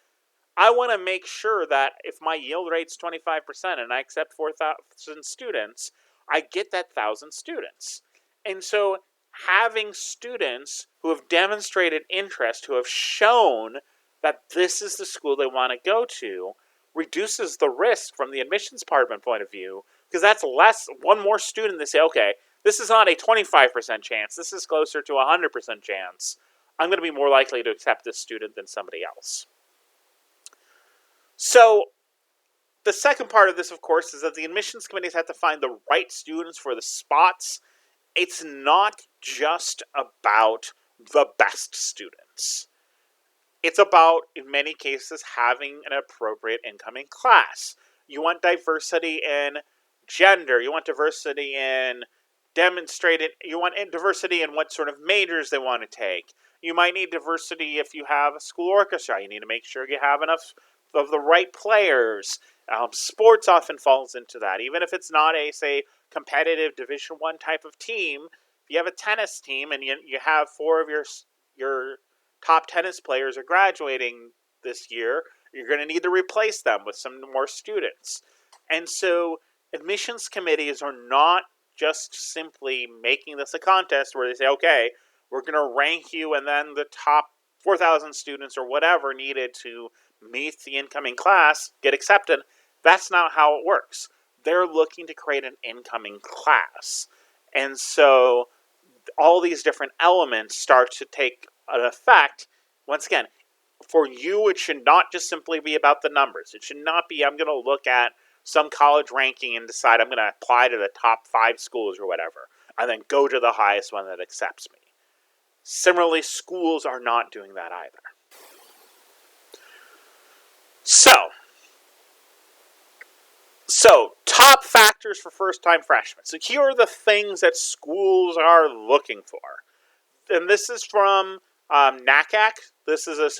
I want to make sure that if my yield rate's 25% and I accept 4,000 students, I get that 1,000 students. And so having students who have demonstrated interest, who have shown that this is the school they want to go to, reduces the risk from the admissions department point of view, because that's one more student they say, okay, this is not a 25% chance, this is closer to a 100% chance. I'm going to be more likely to accept this student than somebody else. So the second part of this, of course, is that the admissions committees have to find the right students for the spots. It's not just about the best students. It's about, in many cases, having an appropriate incoming class. You want diversity in gender. You want diversity in you want diversity in what sort of majors they want to take. You might need diversity if you have a school orchestra. You need to make sure you have enough of the right players. Sports often falls into that. Even if it's not a, say, competitive Division I type of team, if you have a tennis team and you have 4 of your top tennis players are graduating this year, you're going to need to replace them with some more students. And so admissions committees are not just simply making this a contest where they say, okay, we're going to rank you and then the top 4,000 students or whatever needed to meet the incoming class get accepted. That's not how it works. They're looking to create an incoming class. And so all these different elements start to take an effect. Once again, for you, it should not just simply be about the numbers. It should not be, I'm going to look at some college ranking and decide I'm going to apply to the top 5 schools or whatever, and then go to the highest one that accepts me. Similarly, schools are not doing that either. So top factors for first-time freshmen. So here are the things that schools are looking for. And this is from NACAC. This is a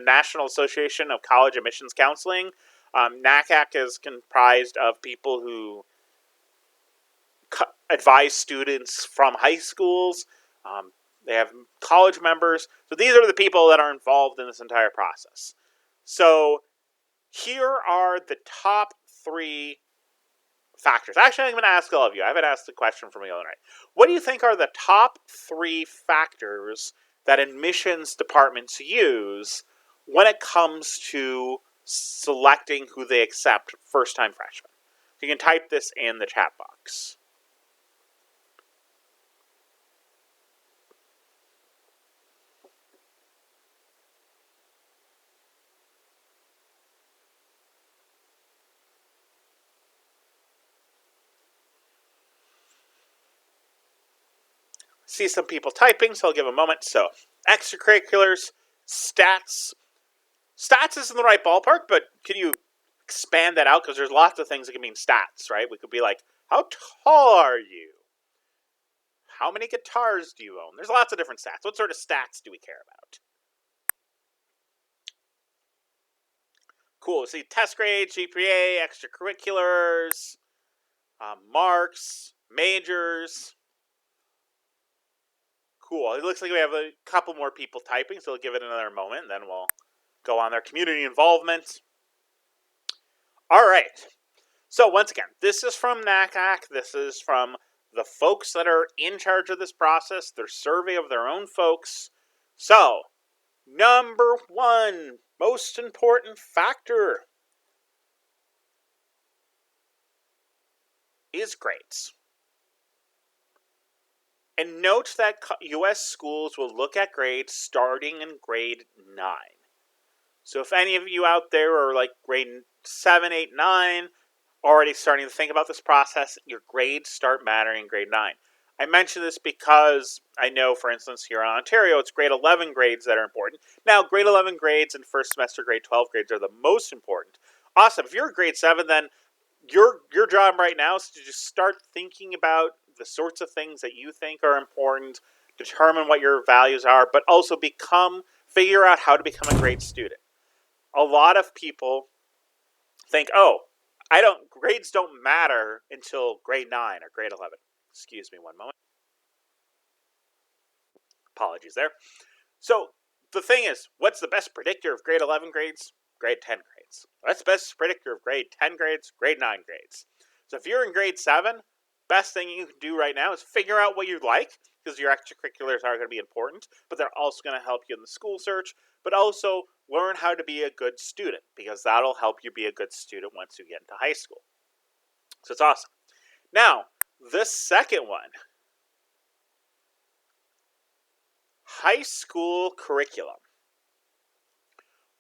National Association of College Admissions Counseling. NACAC is comprised of people who advise students from high schools. They have college members. So these are the people that are involved in this entire process. So here are the top 3 factors. Actually, I'm going to ask all of you. I haven't asked the question from the other night. What do you think are the top 3 factors that admissions departments use when it comes to selecting who they accept first-time freshmen? You can type this in the chat box. See some people typing, so I'll give a moment. So, extracurriculars, stats. Stats is in the right ballpark, but can you expand that out? Because there's lots of things that can mean stats, right? We could be like, how tall are you? How many guitars do you own? There's lots of different stats. What sort of stats do we care about? Cool. See, test grades, GPA, extracurriculars, marks, majors. Cool. It looks like we have a couple more people typing, so we'll give it another moment, and then we'll go on their community involvement. All right. So once again, this is from NACAC. This is from the folks that are in charge of this process, their survey of their own folks. So, number one, most important factor is grades. And note that U.S. schools will look at grades starting in grade 9. So if any of you out there are like grade 7, 8, 9, already starting to think about this process, your grades start mattering in grade 9. I mention this because I know, for instance, here in Ontario, it's grade 11 grades that are important. Now, grade 11 grades and first semester grade 12 grades are the most important. Awesome. If you're a grade 7, then your job right now is to just start thinking about the sorts of things that you think are important, determine what your values are, but also figure out how to become a great student. A lot of people think, grades don't matter until grade 9 or grade 11. Excuse me one moment. Apologies there. So the thing is, what's the best predictor of grade 11 grades? Grade 10 grades. What's the best predictor of grade 10 grades? Grade 9 grades. So if you're in grade 7, best thing you can do right now is figure out what you like, because your extracurriculars are going to be important, but they're also going to help you in the school search, but also learn how to be a good student, because that'll help you be a good student once you get into high school. So it's awesome. Now, the second one, high school curriculum.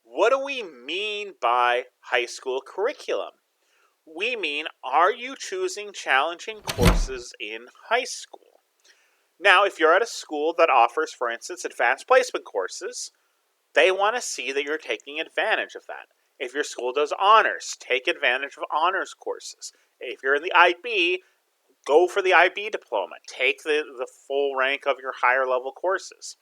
What do we mean by high school curriculum? We mean, are you choosing challenging courses in high school? Now, if you're at a school that offers, for instance, advanced placement courses, they want to see that you're taking advantage of that. If your school does honors, take advantage of honors courses. If you're in the IB, go for the IB diploma. Take the full rank of your higher level courses.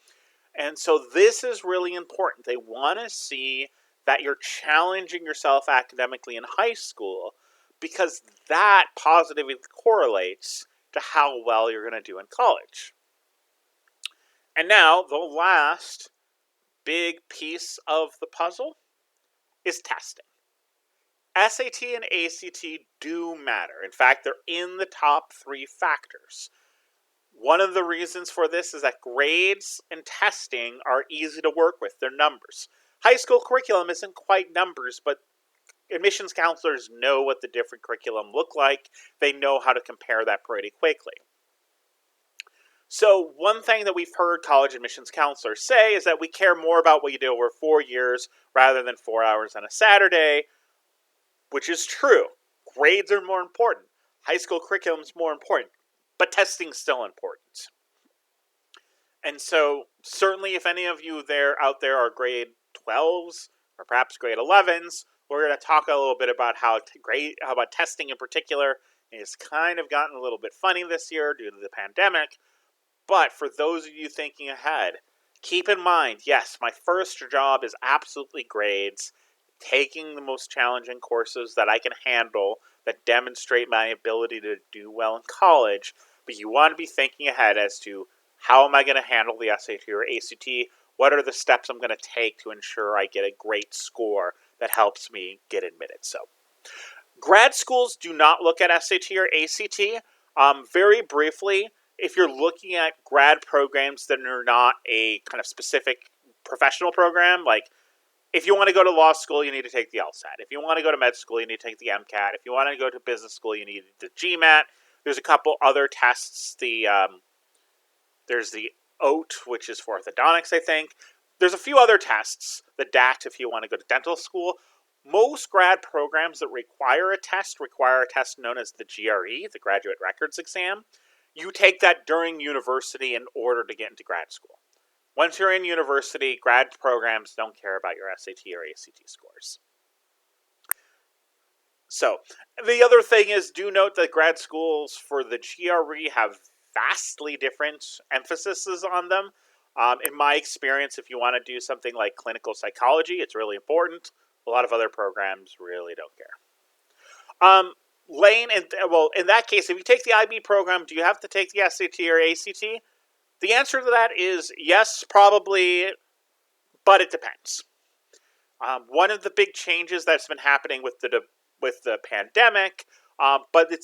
And so this is really important. They want to see that you're challenging yourself academically in high school, because that positively correlates to how well you're going to do in college. And now, the last big piece of the puzzle is testing. SAT and ACT do matter. In fact, they're in the top 3 factors. One of the reasons for this is that grades and testing are easy to work with. They're numbers. High school curriculum isn't quite numbers, but admissions counselors know what the different curriculum look like. They know how to compare that pretty quickly. So one thing that we've heard college admissions counselors say is that we care more about what you do over 4 years rather than 4 hours on a Saturday, which is true. Grades are more important. High school curriculum is more important, but testing's still important. And so certainly if any of you out there are grade 12s or perhaps grade 11s, we're going to talk a little bit about how about testing in particular. It's kind of gotten a little bit funny this year due to the pandemic. But for those of you thinking ahead, keep in mind, yes, my first job is absolutely grades, taking the most challenging courses that I can handle that demonstrate my ability to do well in college. But you want to be thinking ahead as to how am I going to handle the SAT or ACT? What are the steps I'm going to take to ensure I get a great score that helps me get admitted? So, grad schools do not look at SAT or ACT. Very briefly, if you're looking at grad programs that are not a kind of specific professional program, like if you want to go to law school, you need to take the LSAT. If you want to go to med school, you need to take the MCAT. If you want to go to business school, you need the GMAT. There's a couple other tests. There's the OAT, which is for orthodontics, I think. There's a few other tests. The DAT, if you want to go to dental school. Most grad programs that require a test known as the GRE, the Graduate Records Exam. You take that during university in order to get into grad school. Once you're in university, grad programs don't care about your SAT or ACT scores. So, the other thing is, do note that grad schools for the GRE have vastly different emphases on them. In my experience, if you want to do something like clinical psychology, it's really important. A lot of other programs really don't care. Lane, in that case, if you take the IB program, do you have to take the SAT or ACT? The answer to that is yes, probably, but it depends. One of the big changes that's been happening with the pandemic, but the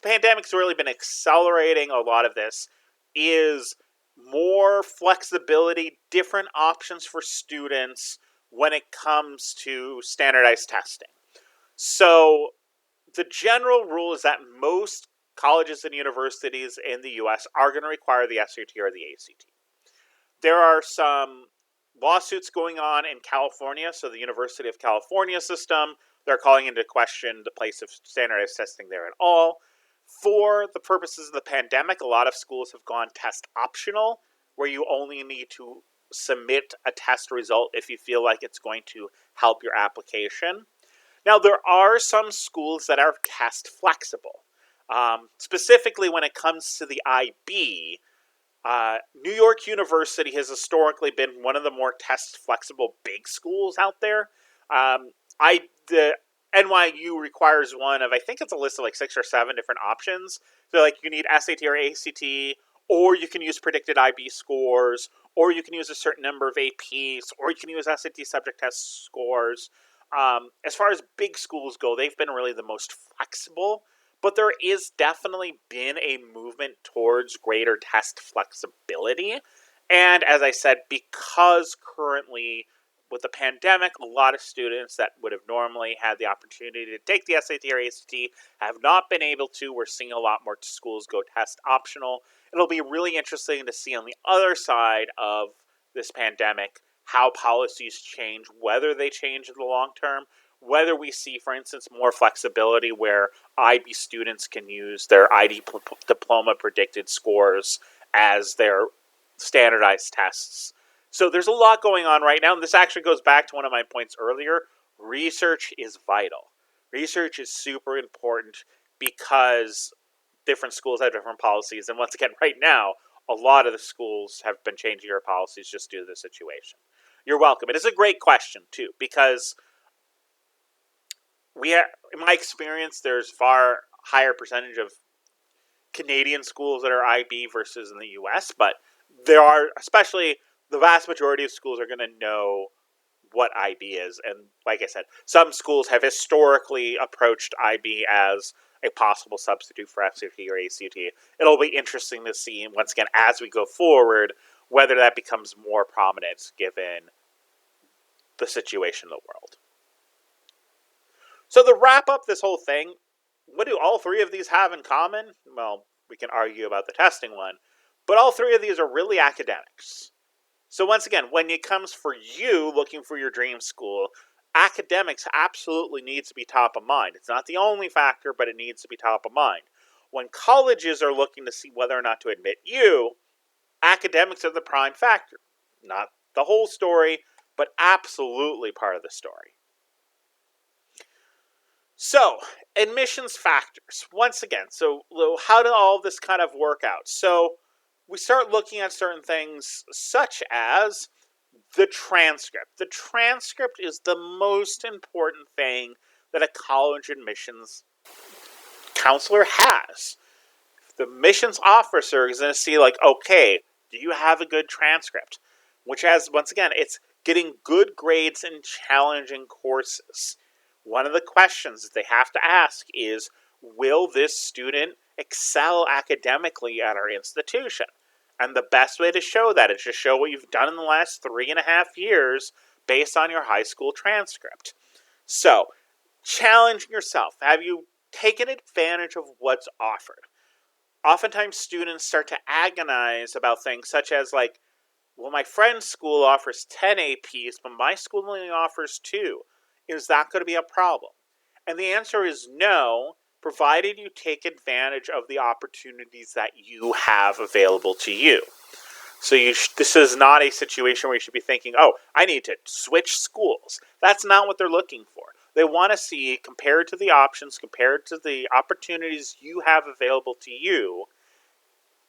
pandemic's really been accelerating a lot of this, is more flexibility, different options for students when it comes to standardized testing. So the general rule is that most colleges and universities in the US are going to require the SAT or the ACT. There are some lawsuits going on in California, so the University of California system, they're calling into question the place of standardized testing there at all. For the purposes of the pandemic, a lot of schools have gone test optional, where you only need to submit a test result if you feel like it's going to help your application. Now, there are some schools that are test flexible. Specifically, when it comes to the IB, New York University has historically been one of the more test flexible big schools out there. The NYU requires one of, I think it's a list of like 6 or 7 different options. So like you need SAT or ACT, or you can use predicted IB scores, or you can use a certain number of APs, or you can use SAT subject test scores. As far as big schools go, they've been really the most flexible, but there is definitely been a movement towards greater test flexibility. And as I said, because currently with the pandemic, a lot of students that would have normally had the opportunity to take the SAT or ACT have not been able to. We're seeing a lot more schools go test optional. It'll be really interesting to see on the other side of this pandemic how policies change, whether they change in the long term, whether we see, for instance, more flexibility where IB students can use their ID diploma predicted scores as their standardized tests. So there's a lot going on right now, and this actually goes back to one of my points earlier. Research is vital. Research is super important because different schools have different policies, and once again, right now, a lot of the schools have been changing their policies just due to the situation. You're welcome. It is a great question, too, because in my experience, there's far higher percentage of Canadian schools that are IB versus in the US, but there are, especially the vast majority of schools are going to know what IB is. And like I said, some schools have historically approached IB as a possible substitute for SAT or ACT. It'll be interesting to see, once again, as we go forward, whether that becomes more prominent given the situation in the world. So to wrap up this whole thing, what do all 3 of these have in common? Well, we can argue about the testing one, but all 3 of these are really academics. So once again, when it comes for you looking for your dream school, academics absolutely needs to be top of mind. It's not the only factor, but it needs to be top of mind. When colleges are looking to see whether or not to admit you, academics are the prime factor. Not the whole story, but absolutely part of the story. So, admissions factors. Once again, so how did all this kind of work out? So, we start looking at certain things such as the transcript. The transcript is the most important thing that a college admissions counselor has. The admissions officer is going to see, like, okay, do you have a good transcript? Which has, once again, it's getting good grades in challenging courses. One of the questions that they have to ask is, will this student excel academically at our institution? And the best way to show that is to show what you've done in the last 3.5 years based on your high school transcript. So, challenge yourself. Have you taken advantage of what's offered? Oftentimes students start to agonize about things such as like, well, my friend's school offers 10 APs, but my school only offers 2. Is that going to be a problem? And the answer is no, provided you take advantage of the opportunities that you have available to you. So this is not a situation where you should be thinking, oh, I need to switch schools. That's not what they're looking for. They want to see, compared to the options, compared to the opportunities you have available to you,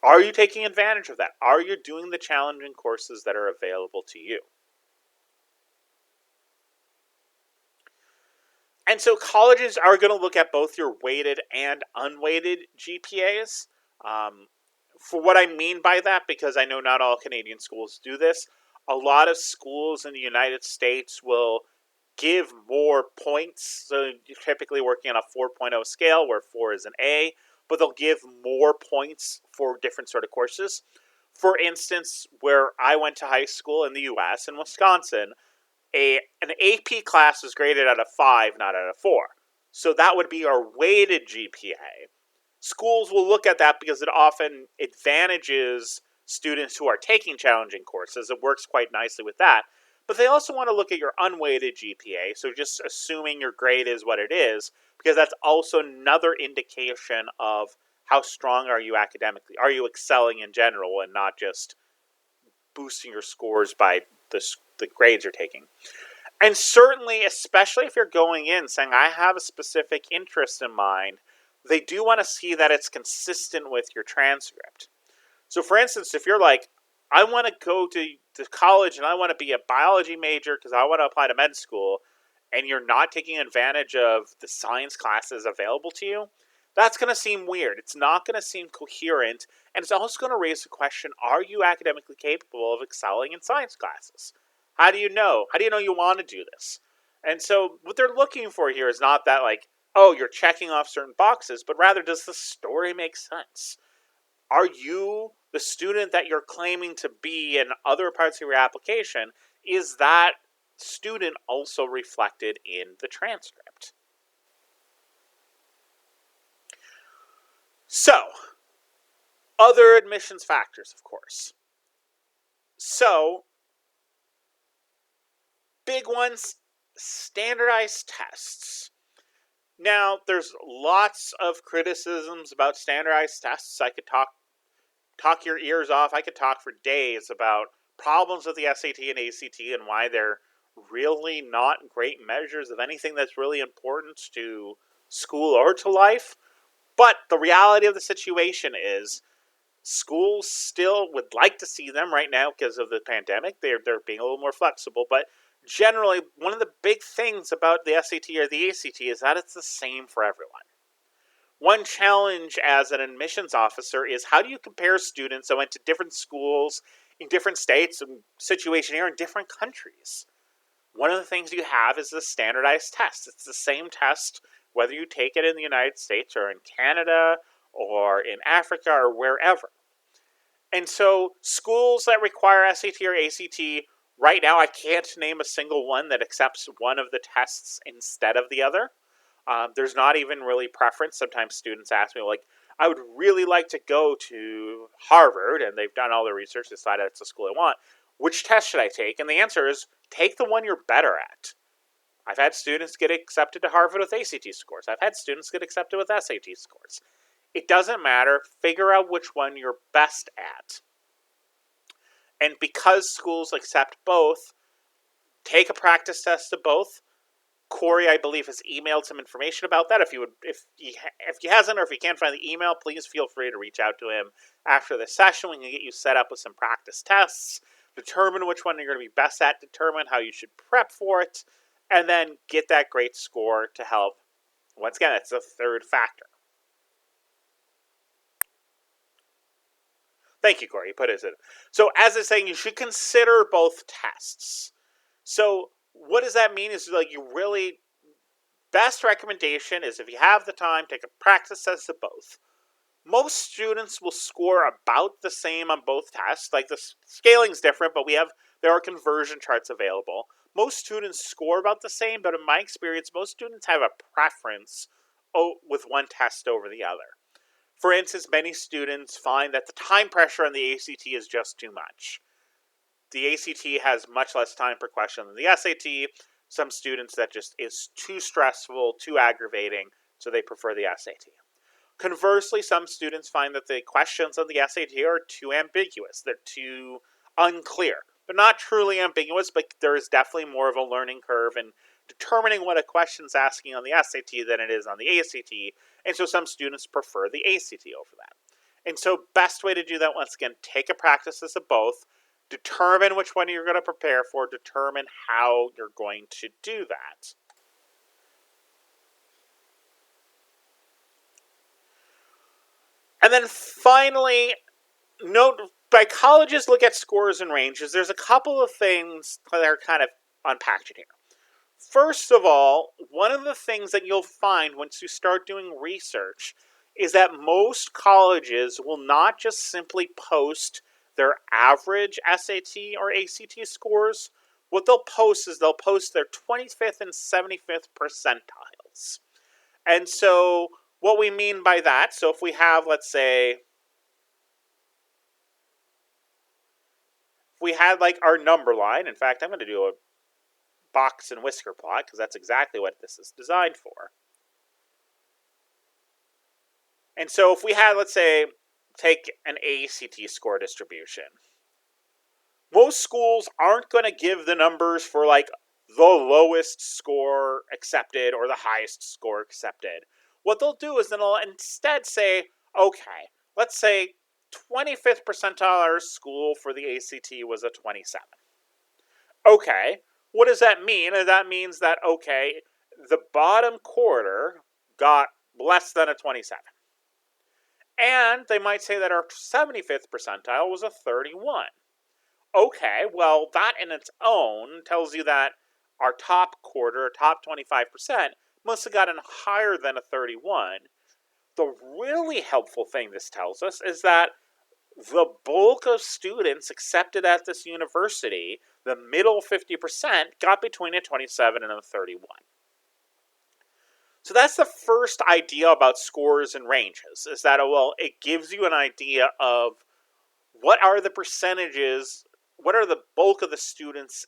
are you taking advantage of that? Are you doing the challenging courses that are available to you? And so colleges are going to look at both your weighted and unweighted GPAs. Um, for what I mean by that, because I know not all Canadian schools do this, a lot of schools in the United States will give more points. So you're typically working on a 4.0 scale where 4 is an A, but they'll give more points for different sort of courses. For instance, where I went to high school in the US, in Wisconsin, an AP class is graded out of 5, not out of 4. So that would be our weighted GPA. Schools will look at that because it often advantages students who are taking challenging courses. It works quite nicely with that. But they also want to look at your unweighted GPA, so just assuming your grade is what it is, because that's also another indication of how strong are you academically. Are you excelling in general and not just boosting your scores by the grades you're taking? And certainly, especially if you're going in saying, I have a specific interest in mind, they do want to see that it's consistent with your transcript. So, for instance, if you're like, I want to go to college and I want to be a biology major because I want to apply to med school, and you're not taking advantage of the science classes available to you, that's going to seem weird. It's not going to seem coherent. And it's also going to raise the question, are you academically capable of excelling in science classes? How do you know? How do you know you want to do this? And so what they're looking for here is not that, like, oh, you're checking off certain boxes, but rather, does the story make sense? Are you the student that you're claiming to be in other parts of your application? Is that student also reflected in the transcript? So, other admissions factors, of course. So, big ones, standardized tests. Now, there's lots of criticisms about standardized tests. I could talk your ears off. I could talk for days about problems with the SAT and ACT and why they're really not great measures of anything that's really important to school or to life. But the reality of the situation is schools still would like to see them right now because of the pandemic. They're being a little more flexible, but generally, one of the big things about the SAT or the ACT is that it's the same for everyone. One challenge as an admissions officer is, how do you compare students that went to different schools in different states and situation here in different countries? One of the things you have is the standardized test. It's the same test whether you take it in the United States or in Canada or in Africa or wherever. And so schools that require SAT or ACT, right now I can't name a single one that accepts one of the tests instead of the other. There's not even really preference. Sometimes students ask me, like, I would really like to go to Harvard, and they've done all their research, decided it's the school I want. Which test should I take? And the answer is, take the one you're better at. I've had students get accepted to Harvard with ACT scores. I've had students get accepted with SAT scores. It doesn't matter. Figure out which one you're best at. And because schools accept both, take a practice test of both. Corey, I believe, has emailed some information about that. If he hasn't, or if you can't find the email, please feel free to reach out to him after the session. We can get you set up with some practice tests, determine which one you're going to be best at, determine how you should prep for it, and then get that great score to help. Once again, it's the third factor. Thank you, Corey. You put it in. So, as it's saying, you should consider both tests. So, what does that mean? Is like, you really, best recommendation is, if you have the time, take a practice test of both. Most students will score about the same on both tests. Like, the scaling's different, but there are conversion charts available. Most students score about the same, but in my experience, most students have a preference with one test over the other. For instance, many students find that the time pressure on the ACT is just too much. The ACT has much less time per question than the SAT. Some students, that just is too stressful, too aggravating, so they prefer the SAT. Conversely, some students find that the questions on the SAT are too ambiguous. They're too unclear. They're not truly ambiguous, but there is definitely more of a learning curve in determining what a question's asking on the SAT than it is on the ACT, and so some students prefer the ACT over that. And so, best way to do that, once again, take a practice test of both, determine which one you're going to prepare for, determine how you're going to do that. And then finally, note by colleges look at scores and ranges, there's a couple of things that are kind of unpacked in here. First of all, one of the things that you'll find once you start doing research is that most colleges will not just simply post their average SAT or ACT scores. What they'll post is they'll post their 25th and 75th percentiles. And so what we mean by that, so if we have, let's say, if we had like our number line, in fact, I'm going to do a box and whisker plot because that's exactly what this is designed for. And so if we had, let's say, take an ACT score distribution, most schools aren't going to give the numbers for like the lowest score accepted or the highest score accepted. What they'll do is they'll instead say, okay, let's say 25th percentile school for the ACT was a 27. Okay, what does that mean? That means that, okay, the bottom quarter got less than a 27. And they might say that our 75th percentile was a 31. Okay, well, that in its own tells you that our top quarter, top 25%, must have gotten higher than a 31. The really helpful thing this tells us is that the bulk of students accepted at this university, the middle 50%, got between a 27 and a 31. So that's the first idea about scores and ranges, is that, well, it gives you an idea of what are the percentages, what are the bulk of the students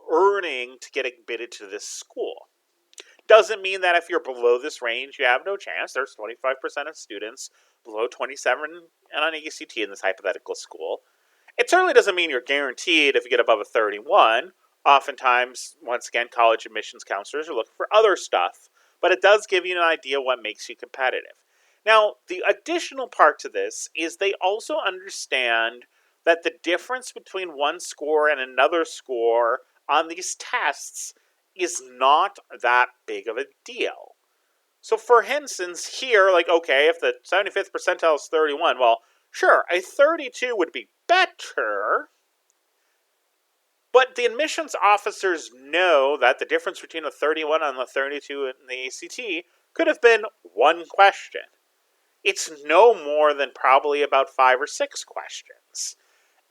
earning to get admitted to this school. Doesn't mean that if you're below this range, you have no chance. There's 25% of students below 27 and on ACT in this hypothetical school. It certainly doesn't mean you're guaranteed if you get above a 31. Oftentimes, once again, college admissions counselors are looking for other stuff, but it does give you an idea what makes you competitive. Now, the additional part to this is they also understand that the difference between one score and another score on these tests is not that big of a deal. So for instance, here, like, okay, if the 75th percentile is 31, well, sure, a 32 would be better, but the admissions officers know that the difference between a 31 and the 32 in the ACT could have been one question. It's no more than probably about 5 or 6 questions.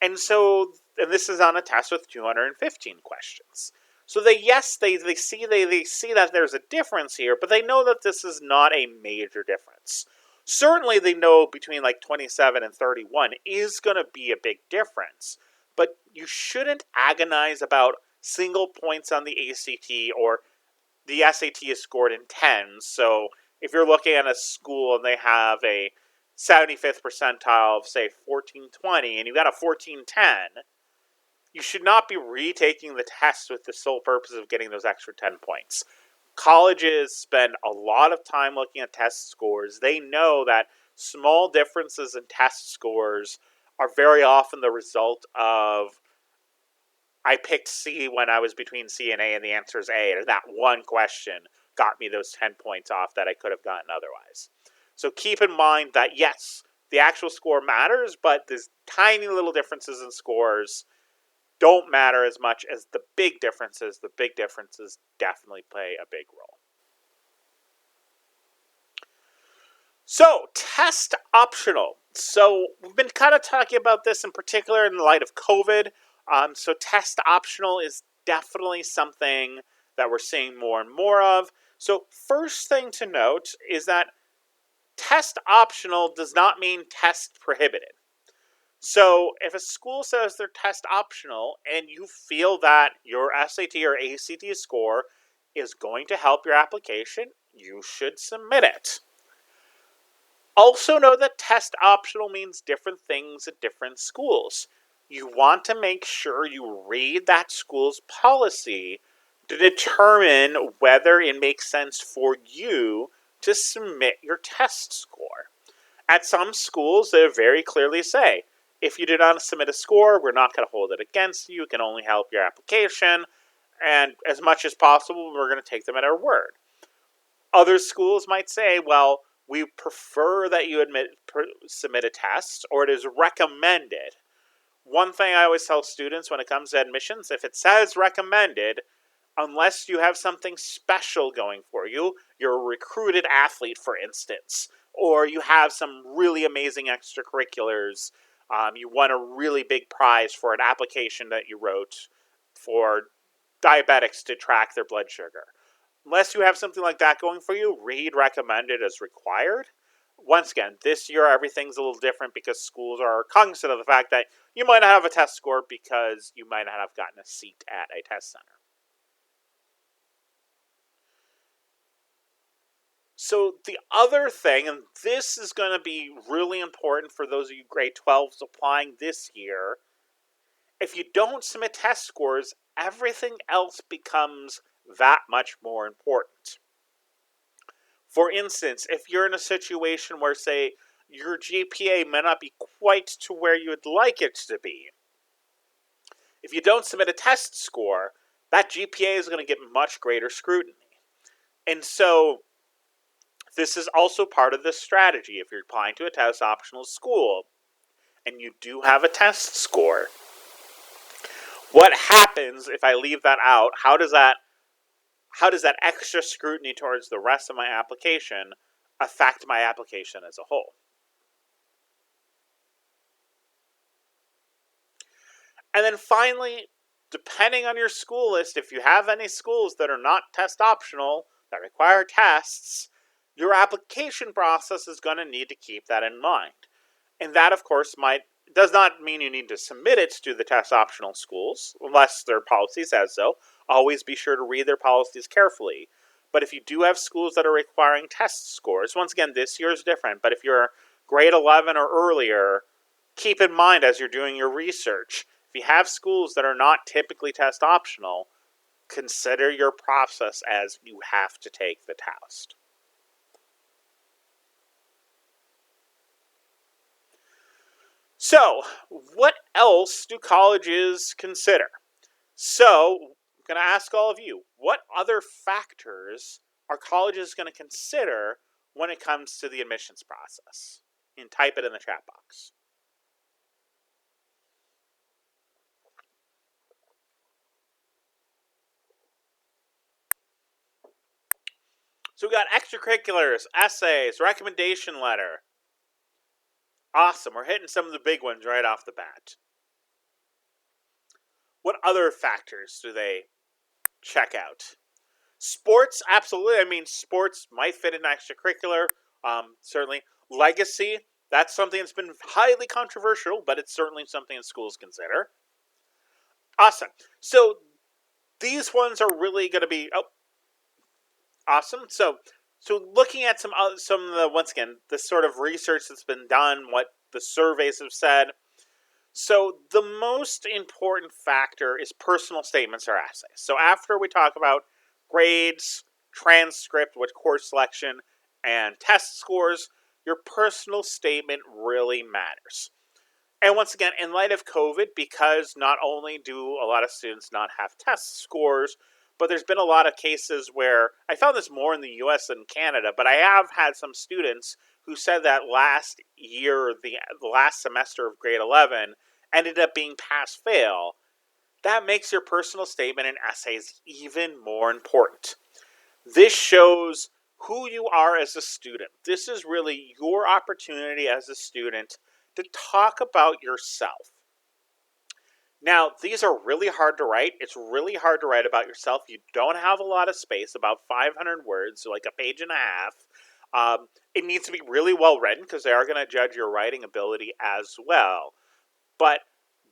And so, and this is on a test with 215 questions. So they see that there's a difference here, but they know that this is not a major difference. Certainly they know between like 27 and 31 is going to be a big difference, but you shouldn't agonize about single points on the ACT, or the SAT is scored in tens. So if you're looking at a school and they have a 75th percentile of, say, 1420, and you got a 1410, you should not be retaking the test with the sole purpose of getting those extra 10 points. Colleges spend a lot of time looking at test scores. They know that small differences in test scores are very often the result of, I picked C when I was between C and A, and the answer is A, and that one question got me those 10 points off that I could have gotten otherwise. So keep in mind that, yes, the actual score matters, but there's tiny little differences in scores don't matter as much as the big differences. The big differences definitely play a big role. So, test optional. So, we've been kind of talking about this in particular in the light of COVID. So, test optional is definitely something that we're seeing more and more of. So, first thing to note is that test optional does not mean test prohibited. So if a school says they're test optional and you feel that your SAT or ACT score is going to help your application, you should submit it. Also know that test optional means different things at different schools. You want to make sure you read that school's policy to determine whether it makes sense for you to submit your test score. At some schools, they very clearly say, if you do not submit a score, we're not going to hold it against you. It can only help your application. And as much as possible, we're going to take them at our word. Other schools might say, well, We prefer that you submit a test, or it is recommended. One thing I always tell students when it comes to admissions, if it says recommended, unless you have something special going for you, you're a recruited athlete, for instance, or you have some really amazing extracurriculars, you won a really big prize for an application that you wrote for diabetics to track their blood sugar. Unless you have something like that going for you, read recommended as required. Once again, this year everything's a little different because schools are cognizant of the fact that you might not have a test score because you might not have gotten a seat at a test center. So the other thing, and this is going to be really important for those of you grade 12s applying this year, if you don't submit test scores, everything else becomes that much more important. For instance, if you're in a situation where, say, your GPA may not be quite to where you would like it to be, if you don't submit a test score, that GPA is going to get much greater scrutiny. And so this is also part of the strategy. If you're applying to a test optional school and you do have a test score, what happens if I leave that out? How does that extra scrutiny towards the rest of my application affect my application as a whole? And then finally, depending on your school list, if you have any schools that are not test optional, that require tests, your application process is going to need to keep that in mind. And that, of course, does not mean you need to submit it to the test optional schools, unless their policy says so. Always be sure to read their policies carefully. But if you do have schools that are requiring test scores, once again, this year is different, but if you're grade 11 or earlier, keep in mind as you're doing your research, if you have schools that are not typically test optional, consider your process as you have to take the test. So, what else do colleges consider? So, I'm going to ask all of you, what other factors are colleges going to consider when it comes to the admissions process? And type it in the chat box. So we got extracurriculars, essays, recommendation letter. Awesome, we're hitting some of the big ones right off the bat. What other factors do they check out? Sports, absolutely. I mean, sports might fit in extracurricular, certainly. Legacy, that's something that's been highly controversial, but it's certainly something that schools consider. Awesome. So these ones are really going to be awesome. So looking at some of the, once again, the sort of research that's been done, what the surveys have said. So the most important factor is personal statements or essays. So after we talk about grades, transcript, what course selection, and test scores, your personal statement really matters. And once again, in light of COVID, because not only do a lot of students not have test scores, but there's been a lot of cases where, I found this more in the US than Canada, but I have had some students who said that last year, the last semester of grade 11, ended up being pass-fail. That makes your personal statement and essays even more important. This shows who you are as a student. This is really your opportunity as a student to talk about yourself. Now, these are really hard to write. It's really hard to write about yourself. You don't have a lot of space, about 500 words, so like a page and a half. It needs to be really well written because they are going to judge your writing ability as well. But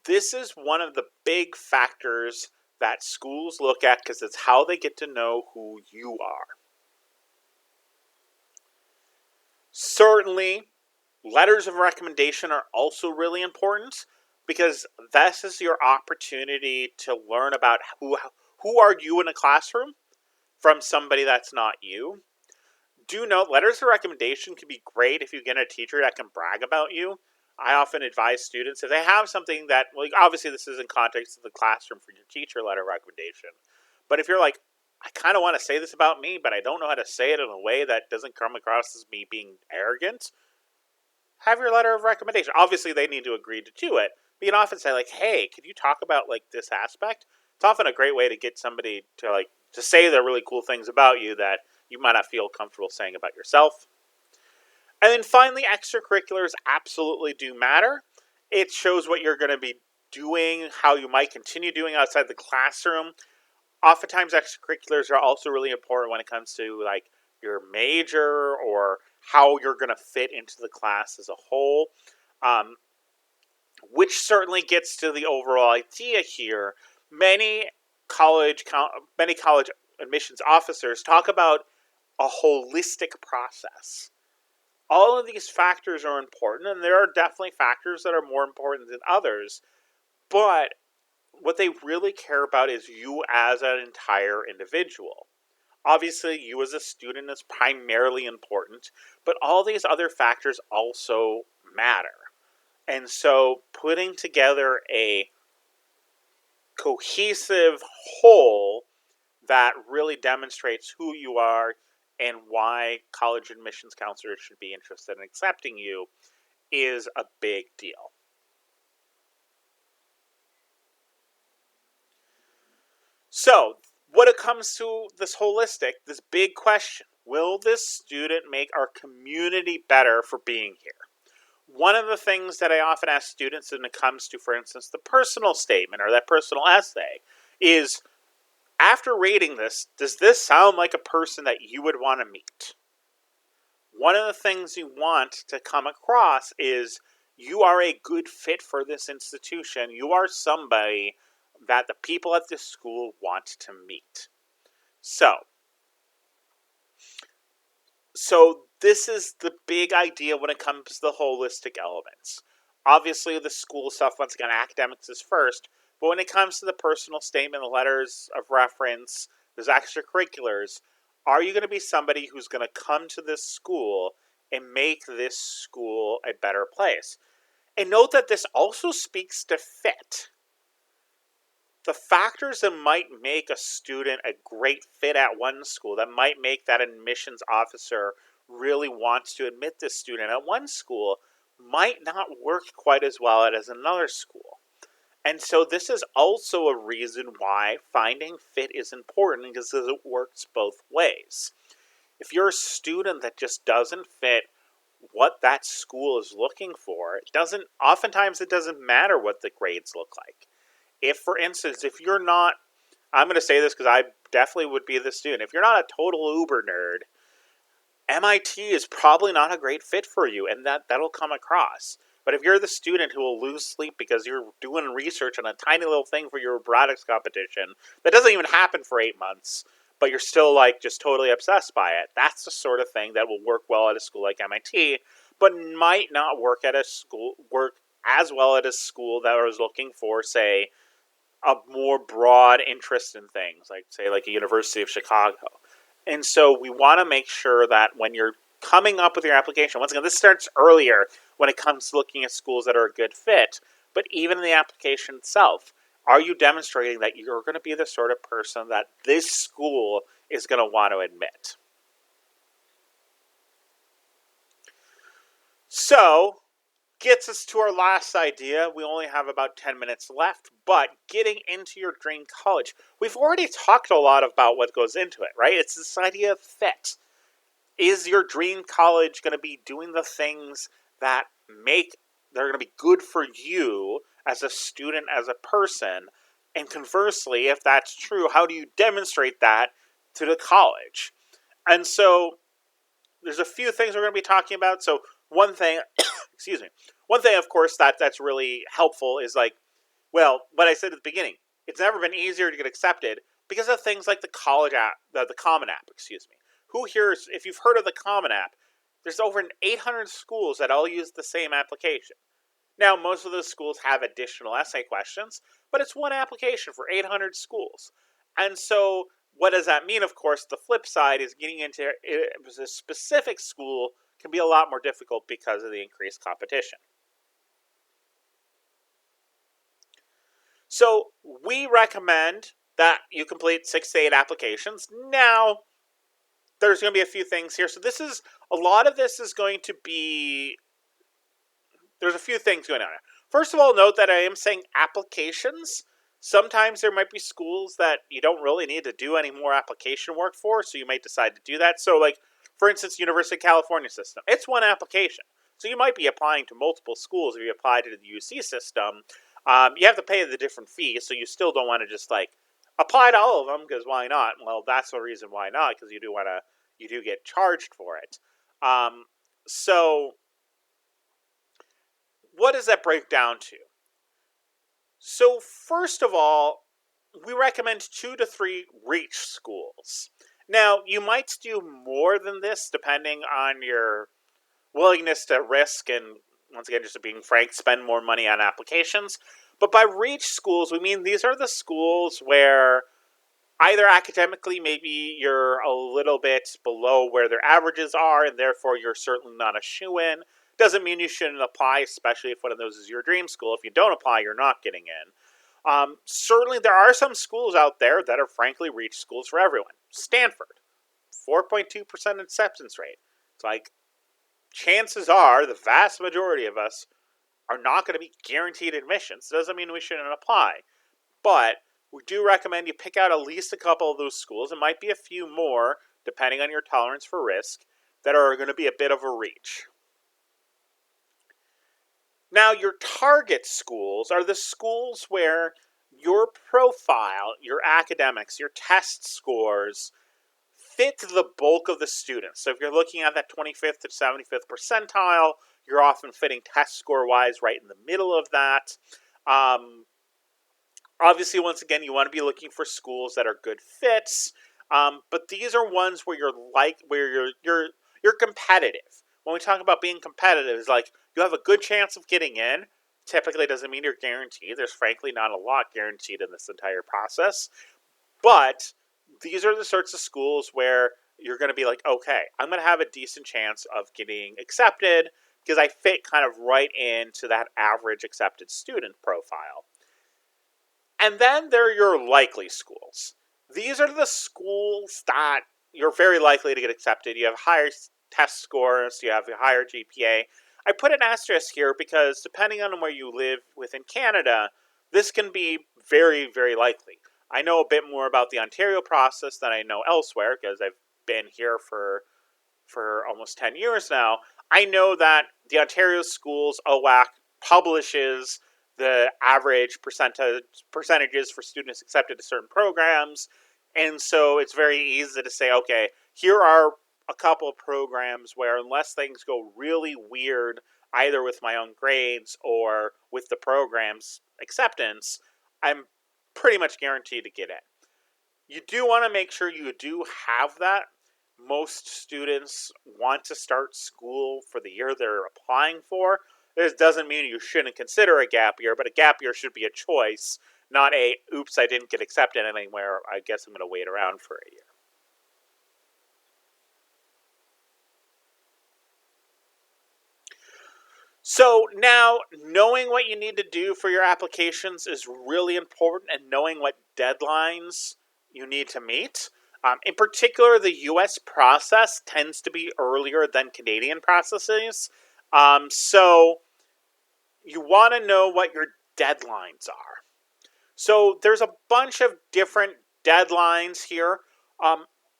this is one of the big factors that schools look at because it's how they get to know who you are. Certainly, letters of recommendation are also really important because this is your opportunity to learn about who are you in a classroom from somebody that's not you. Do note, letters of recommendation can be great if you get a teacher that can brag about you. I often advise students if they have something that, well, obviously this is in context of the classroom for your teacher letter recommendation, but if you're like, I kind of want to say this about me, but I don't know how to say it in a way that doesn't come across as me being arrogant. Have your letter of recommendation. Obviously, they need to agree to do it. But you can often say, like, hey, could you talk about, like, this aspect? It's often a great way to get somebody to, like, to say the really cool things about you that you might not feel comfortable saying about yourself. And then finally, extracurriculars absolutely do matter. It shows what you're going to be doing, how you might continue doing outside the classroom. Oftentimes, extracurriculars are also really important when it comes to, like, your major or how you're going to fit into the class as a whole, um, which certainly gets to the overall idea here. Many college many college admissions officers talk about a holistic process. All of these factors are important, and there are definitely factors that are more important than others, but what they really care about is you as an entire individual. Obviously, you as a student is primarily important, but all these other factors also matter. And so putting together a cohesive whole that really demonstrates who you are and why college admissions counselors should be interested in accepting you is a big deal. So, when it comes to this this big question, will this student make our community better for being here? One of the things that I often ask students when it comes to, for instance, the personal statement or that personal essay is, after reading this, does this sound like a person that you would want to meet? One of the things you want to come across is you are a good fit for this institution. You are somebody that the people at this school want to meet. So this is the big idea when it comes to the holistic elements. Obviously, the school stuff, once again, academics is first, but when it comes to the personal statement, the letters of reference, there's extracurriculars, are you going to be somebody who's going to come to this school and make this school a better place? And note that this also speaks to fit. The factors that might make a student a great fit at one school, that might make that admissions officer really wants to admit this student at one school, might not work quite as well as another school. And so this is also a reason why finding fit is important, because it works both ways. If you're a student that just doesn't fit what that school is looking for, oftentimes it doesn't matter what the grades look like. If, for instance, if you're not, I'm going to say this because I definitely would be the student, if you're not a total Uber nerd, MIT is probably not a great fit for you, and that'll come across. But if you're the student who will lose sleep because you're doing research on a tiny little thing for your robotics competition that doesn't even happen for 8 months, but you're still like just totally obsessed by it, that's the sort of thing that will work well at a school like MIT, but might not work as well at a school that was looking for, say, a more broad interest in things, like, say, like a University of Chicago. And so we want to make sure that when you're coming up with your application, once again, this starts earlier when it comes to looking at schools that are a good fit, but even in the application itself, are you demonstrating that you're going to be the sort of person that this school is going to want to admit? So, gets us to our last idea. We only have about 10 minutes left, but getting into your dream college. We've already talked a lot about what goes into it, right? It's this idea of fit. Is your dream college going to be doing the things that they're going to be good for you as a student, as a person? And conversely, if that's true, how do you demonstrate that to the college? And so there's a few things we're going to be talking about. So one thing, excuse me, one thing, of course, that's really helpful is like, well, what I said at the beginning, it's never been easier to get accepted because of things like the college app, the Common App, excuse me. Who here, if you've heard of the Common App, there's over 800 schools that all use the same application. Now, most of those schools have additional essay questions, but it's one application for 800 schools. And so what does that mean? Of course, the flip side is getting into a specific school can be a lot more difficult because of the increased competition. So we recommend that you complete 6 to 8 applications. Now, there's going to be a few things here. So a lot of this is going to be, there's a few things going on. First of all, note that I am saying applications. Sometimes there might be schools that you don't really need to do any more application work for, so you might decide to do that. So, like, for instance, University of California system, it's one application. So you might be applying to multiple schools if you apply to the UC system. You have to pay the different fees, so you still don't want to just, like, apply to all of them, because why not? Well, that's the reason why not, because you do get charged for it. So what does that break down to? So first of all, we recommend 2 to 3 reach schools. Now, you might do more than this depending on your willingness to risk and, once again, just being frank, spend more money on applications. But by reach schools, we mean these are the schools where either academically maybe you're a little bit below where their averages are, and therefore you're certainly not a shoo-in. Doesn't mean you shouldn't apply, especially if one of those is your dream school. If you don't apply, you're not getting in. Certainly there are some schools out there that are frankly reach schools for everyone. Stanford, 4.2% acceptance rate. It's like, chances are the vast majority of us are not going to be guaranteed admissions. Doesn't mean we shouldn't apply. But we do recommend you pick out at least a couple of those schools. It might be a few more, depending on your tolerance for risk, that are going to be a bit of a reach. Now, your target schools are the schools where your profile, your academics, your test scores fit the bulk of the students. So if you're looking at that 25th to 75th percentile, you're often fitting test score-wise right in the middle of that. Obviously, once again, you want to be looking for schools that are good fits, but these are ones where you're competitive. When we talk about being competitive, it's like you have a good chance of getting in. Typically, doesn't mean you're guaranteed. There's frankly not a lot guaranteed in this entire process, but these are the sorts of schools where you're going to be like, okay, I'm going to have a decent chance of getting accepted because I fit kind of right into that average accepted student profile. And then there are your likely schools. These are the schools that you're very likely to get accepted. You have higher test scores, you have a higher GPA. I put an asterisk here because depending on where you live within Canada, this can be very, very likely. I know a bit more about the Ontario process than I know elsewhere because I've been here for almost 10 years now. I know that the Ontario schools, OAC, publishes the average percentages for students accepted to certain programs. And so it's very easy to say, okay, here are a couple of programs where unless things go really weird, either with my own grades or with the program's acceptance, I'm pretty much guaranteed to get in. You do want to make sure you do have that. Most students want to start school for the year they're applying for. This doesn't mean you shouldn't consider a gap year, but a gap year should be a choice, not a, oops, I didn't get accepted anywhere, I guess I'm going to wait around for a year. So now, knowing what you need to do for your applications is really important, and knowing what deadlines you need to meet. In particular, the U.S. process tends to be earlier than Canadian processes. So you want to know what your deadlines are. So there's a bunch of different deadlines here.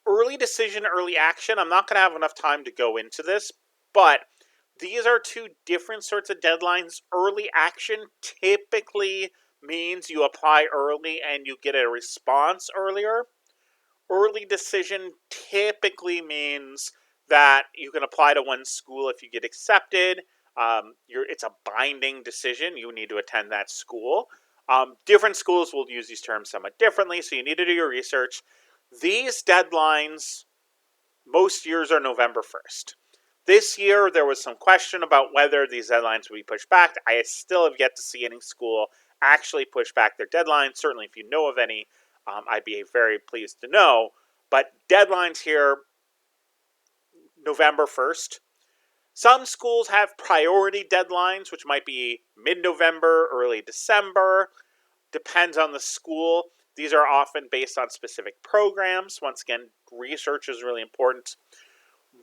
Early decision, early action. I'm not going to have enough time to go into this, but these are two different sorts of deadlines. Early action typically means you apply early and you get a response earlier. Early decision typically means that you can apply to one school if you get accepted. It's a binding decision. You need to attend that school. Different schools will use these terms somewhat differently, so you need to do your research. These deadlines, most years, are November 1st. This year, there was some question about whether these deadlines would be pushed back. I still have yet to see any school actually push back their deadlines. Certainly, if you know of any, I'd be very pleased to know. But deadlines here, November 1st. Some schools have priority deadlines, which might be mid-November, early December. Depends on the school. These are often based on specific programs. Once again, research is really important.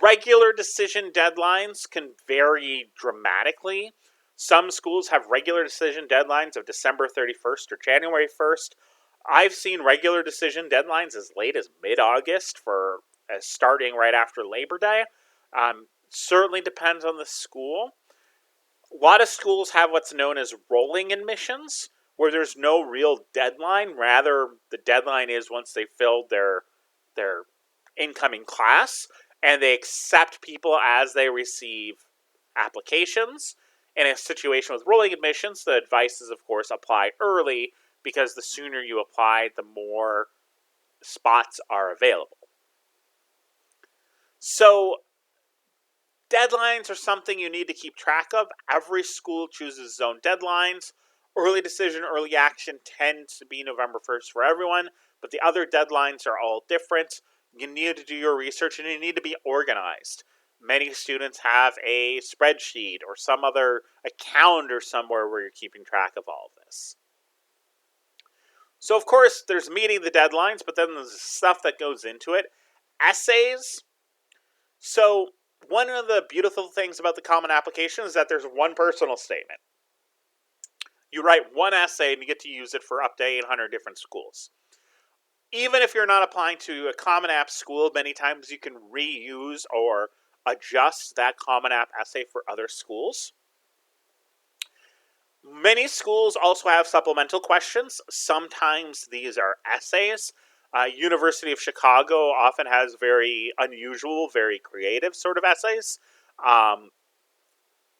Regular decision deadlines can vary dramatically. Some schools have regular decision deadlines of December 31st or January 1st. I've seen regular decision deadlines as late as mid-August for starting right after Labor Day. Certainly depends on the school. A lot of schools have what's known as rolling admissions, where there's no real deadline. Rather, the deadline is once they filled their incoming class, and they accept people as they receive applications. In a situation with rolling admissions, the advice is, of course, apply early, because the sooner you apply, the more spots are available. So, deadlines are something you need to keep track of. Every school chooses its own deadlines. Early decision, early action tends to be November 1st for everyone, but the other deadlines are all different. You need to do your research, and you need to be organized. Many students have a spreadsheet or a calendar somewhere where you're keeping track of all of this. So, of course, there's meeting the deadlines, but then there's stuff that goes into it. Essays. So, one of the beautiful things about the Common Application is that there's one personal statement. You write one essay and you get to use it for up to 800 different schools. Even if you're not applying to a Common App school, many times you can reuse or adjust that Common App essay for other schools. Many schools also have supplemental questions. Sometimes these are essays. University of Chicago often has very unusual, very creative sort of essays.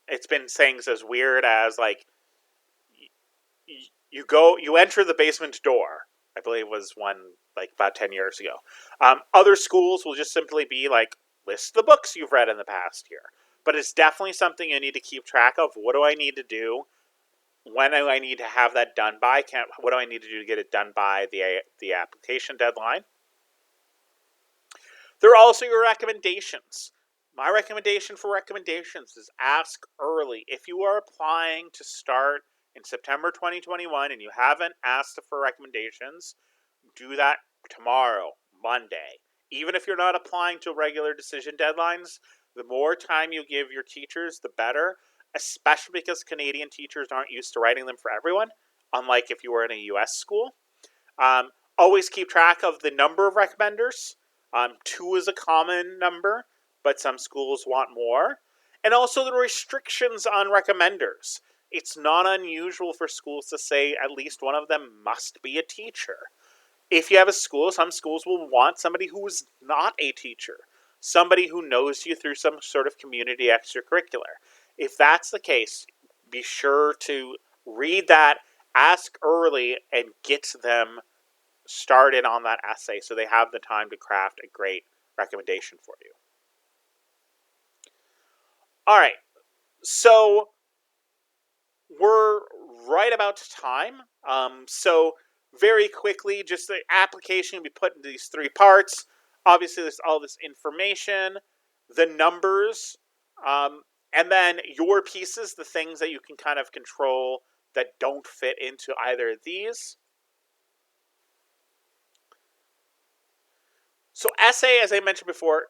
It's been things as weird as like you enter the basement door. I believe was one like about 10 years ago. Other schools will just simply be like, list the books you've read in the past year. But it's definitely something you need to keep track of. What do I need to do? When do I need to have that done by? What do I need to do to get it done by the application deadline? There are also your recommendations. My recommendation for recommendations is ask early. If you are applying to start in September 2021 and you haven't asked for recommendations, do that tomorrow, Monday. Even if you're not applying to regular decision deadlines, the more time you give your teachers, the better, especially because Canadian teachers aren't used to writing them for everyone, unlike if you were in a US school. Always keep track of the number of recommenders. 2 is a common number, but some schools want more. And also the restrictions on recommenders. It's not unusual for schools to say at least one of them must be a teacher. If you have a school, some schools will want somebody who is not a teacher, somebody who knows you through some sort of community extracurricular. If that's the case, be sure to read that, ask early, and get them started on that essay so they have the time to craft a great recommendation for you. All right, so we're right about time. So very quickly, just the application can be put into these 3 parts. Obviously, there's all this information, the numbers, and then your pieces, the things that you can kind of control that don't fit into either of these. So essay, as I mentioned before,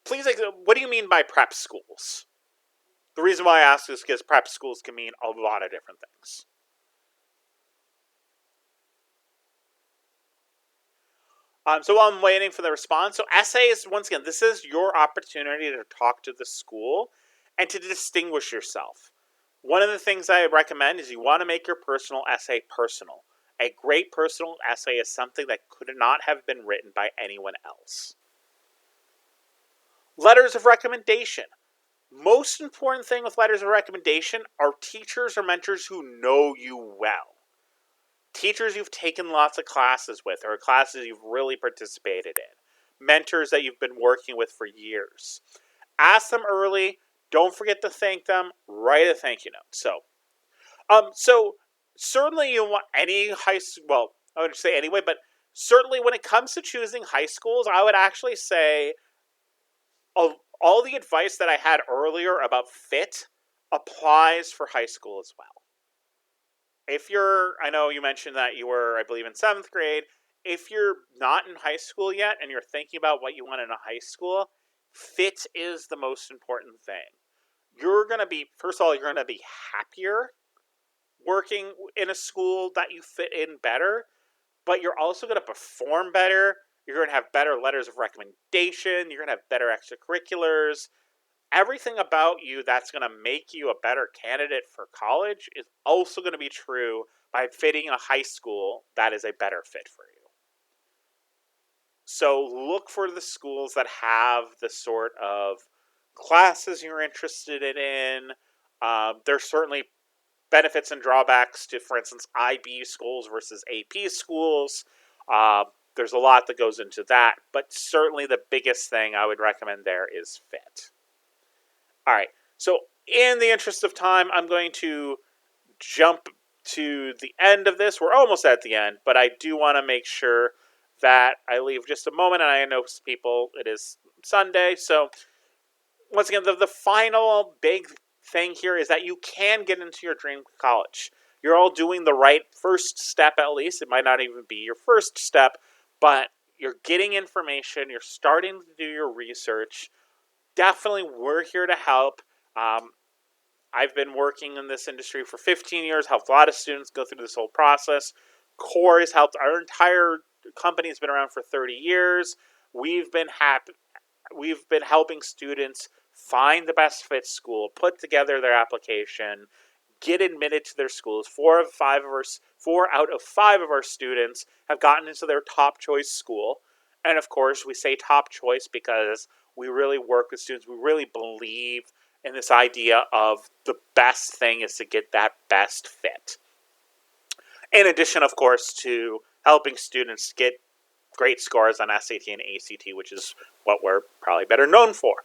please, what do you mean by prep schools? The reason why I ask is because prep schools can mean a lot of different things. So while I'm waiting for the response, so essays, once again, this is your opportunity to talk to the school and to distinguish yourself. One of the things I recommend is you want to make your personal essay personal. A great personal essay is something that could not have been written by anyone else. Letters of recommendation. Most important thing with letters of recommendation are teachers or mentors who know you well. Teachers you've taken lots of classes with, or classes you've really participated in. Mentors that you've been working with for years. Ask them early. Don't forget to thank them. Write a thank you note. So certainly you want any high school, well, I would say anyway, but certainly when it comes to choosing high schools, I would actually say all the advice that I had earlier about fit applies for high school as well. If you're, I know you mentioned that you were, I believe, in seventh grade. If you're not in high school yet and you're thinking about what you want in a high school, fit is the most important thing. You're going to be, first of all, you're going to be happier working in a school that you fit in better, but you're also going to perform better. You're going to have better letters of recommendation. You're going to have better extracurriculars. Everything about you that's going to make you a better candidate for college is also going to be true by fitting a high school that is a better fit for you. So look for the schools that have the sort of classes you're interested in. There's certainly benefits and drawbacks to, for instance, IB schools versus AP schools. Uh, there's a lot that goes into that, but certainly the biggest thing I would recommend there is fit. All right, so in the interest of time, I'm going to jump to the end of this. We're almost at the end, but I do want to make sure that I leave just a moment, and I know people, it is Sunday, so once again, the final big thing here is that you can get into your dream college. You're all doing the right first step, at least. It might not even be your first step, but you're getting information. You're starting to do your research. Definitely, we're here to help. I've been working in this industry for 15 years, helped a lot of students go through this whole process. Core has helped. Our entire company has been around for 30 years. We've been helping students find the best fit school, put together their application, get admitted to their schools. 4 out of 5 of our students have gotten into their top choice school. And of course, we say top choice because we really work with students. We really believe in this idea of the best thing is to get that best fit. In addition, of course, to helping students get great scores on SAT and ACT, which is what we're probably better known for.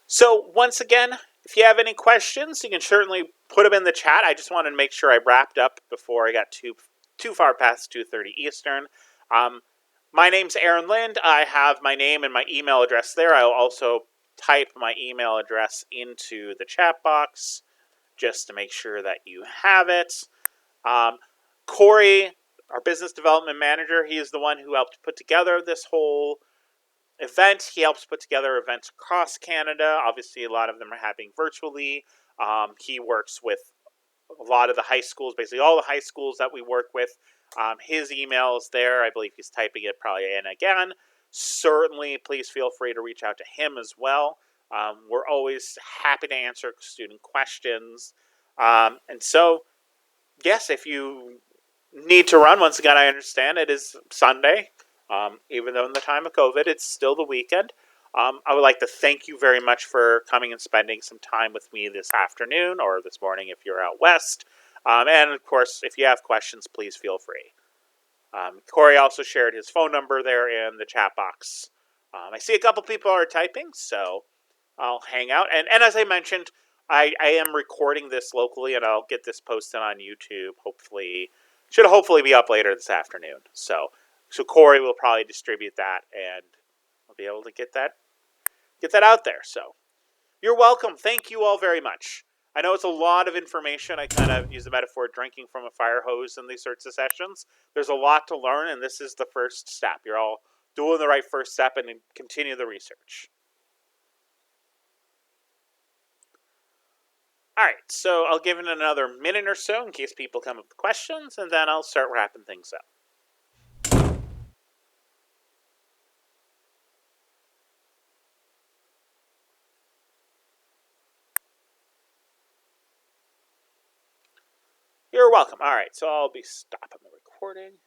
So once again, if you have any questions, you can certainly put them in the chat. I just wanted to make sure I wrapped up before I got too far past 2:30 Eastern. My name's Aaron Lindh. I have my name and my email address there. I'll also type my email address into the chat box just to make sure that you have it. Corey, our business development manager, he is the one who helped put together this whole event. He helps put together events across Canada. Obviously, a lot of them are happening virtually. He works with a lot of the high schools, basically all the high schools that we work with. His email is there. I believe he's typing it probably in again. Certainly, please feel free to reach out to him as well. We're always happy to answer student questions. And so, yes, if you need to run, once again, I understand it is Sunday. Even though in the time of COVID, it's still the weekend. I would like to thank you very much for coming and spending some time with me this afternoon or this morning if you're out west. And of course, if you have questions, please feel free. Corey also shared his phone number there in the chat box. I see a couple people are typing, so I'll hang out. And as I mentioned, I am recording this locally, and I'll get this posted on YouTube. Should hopefully be up later this afternoon. So Corey will probably distribute that, and I'll be able to get that out there. So you're welcome. Thank you all very much. I know it's a lot of information. I kind of use the metaphor of drinking from a fire hose in these sorts of sessions. There's a lot to learn, and this is the first step. You're all doing the right first step, and continue the research. All right, so I'll give it another minute or so in case people come up with questions, and then I'll start wrapping things up. You're welcome. All right, so I'll be stopping the recording.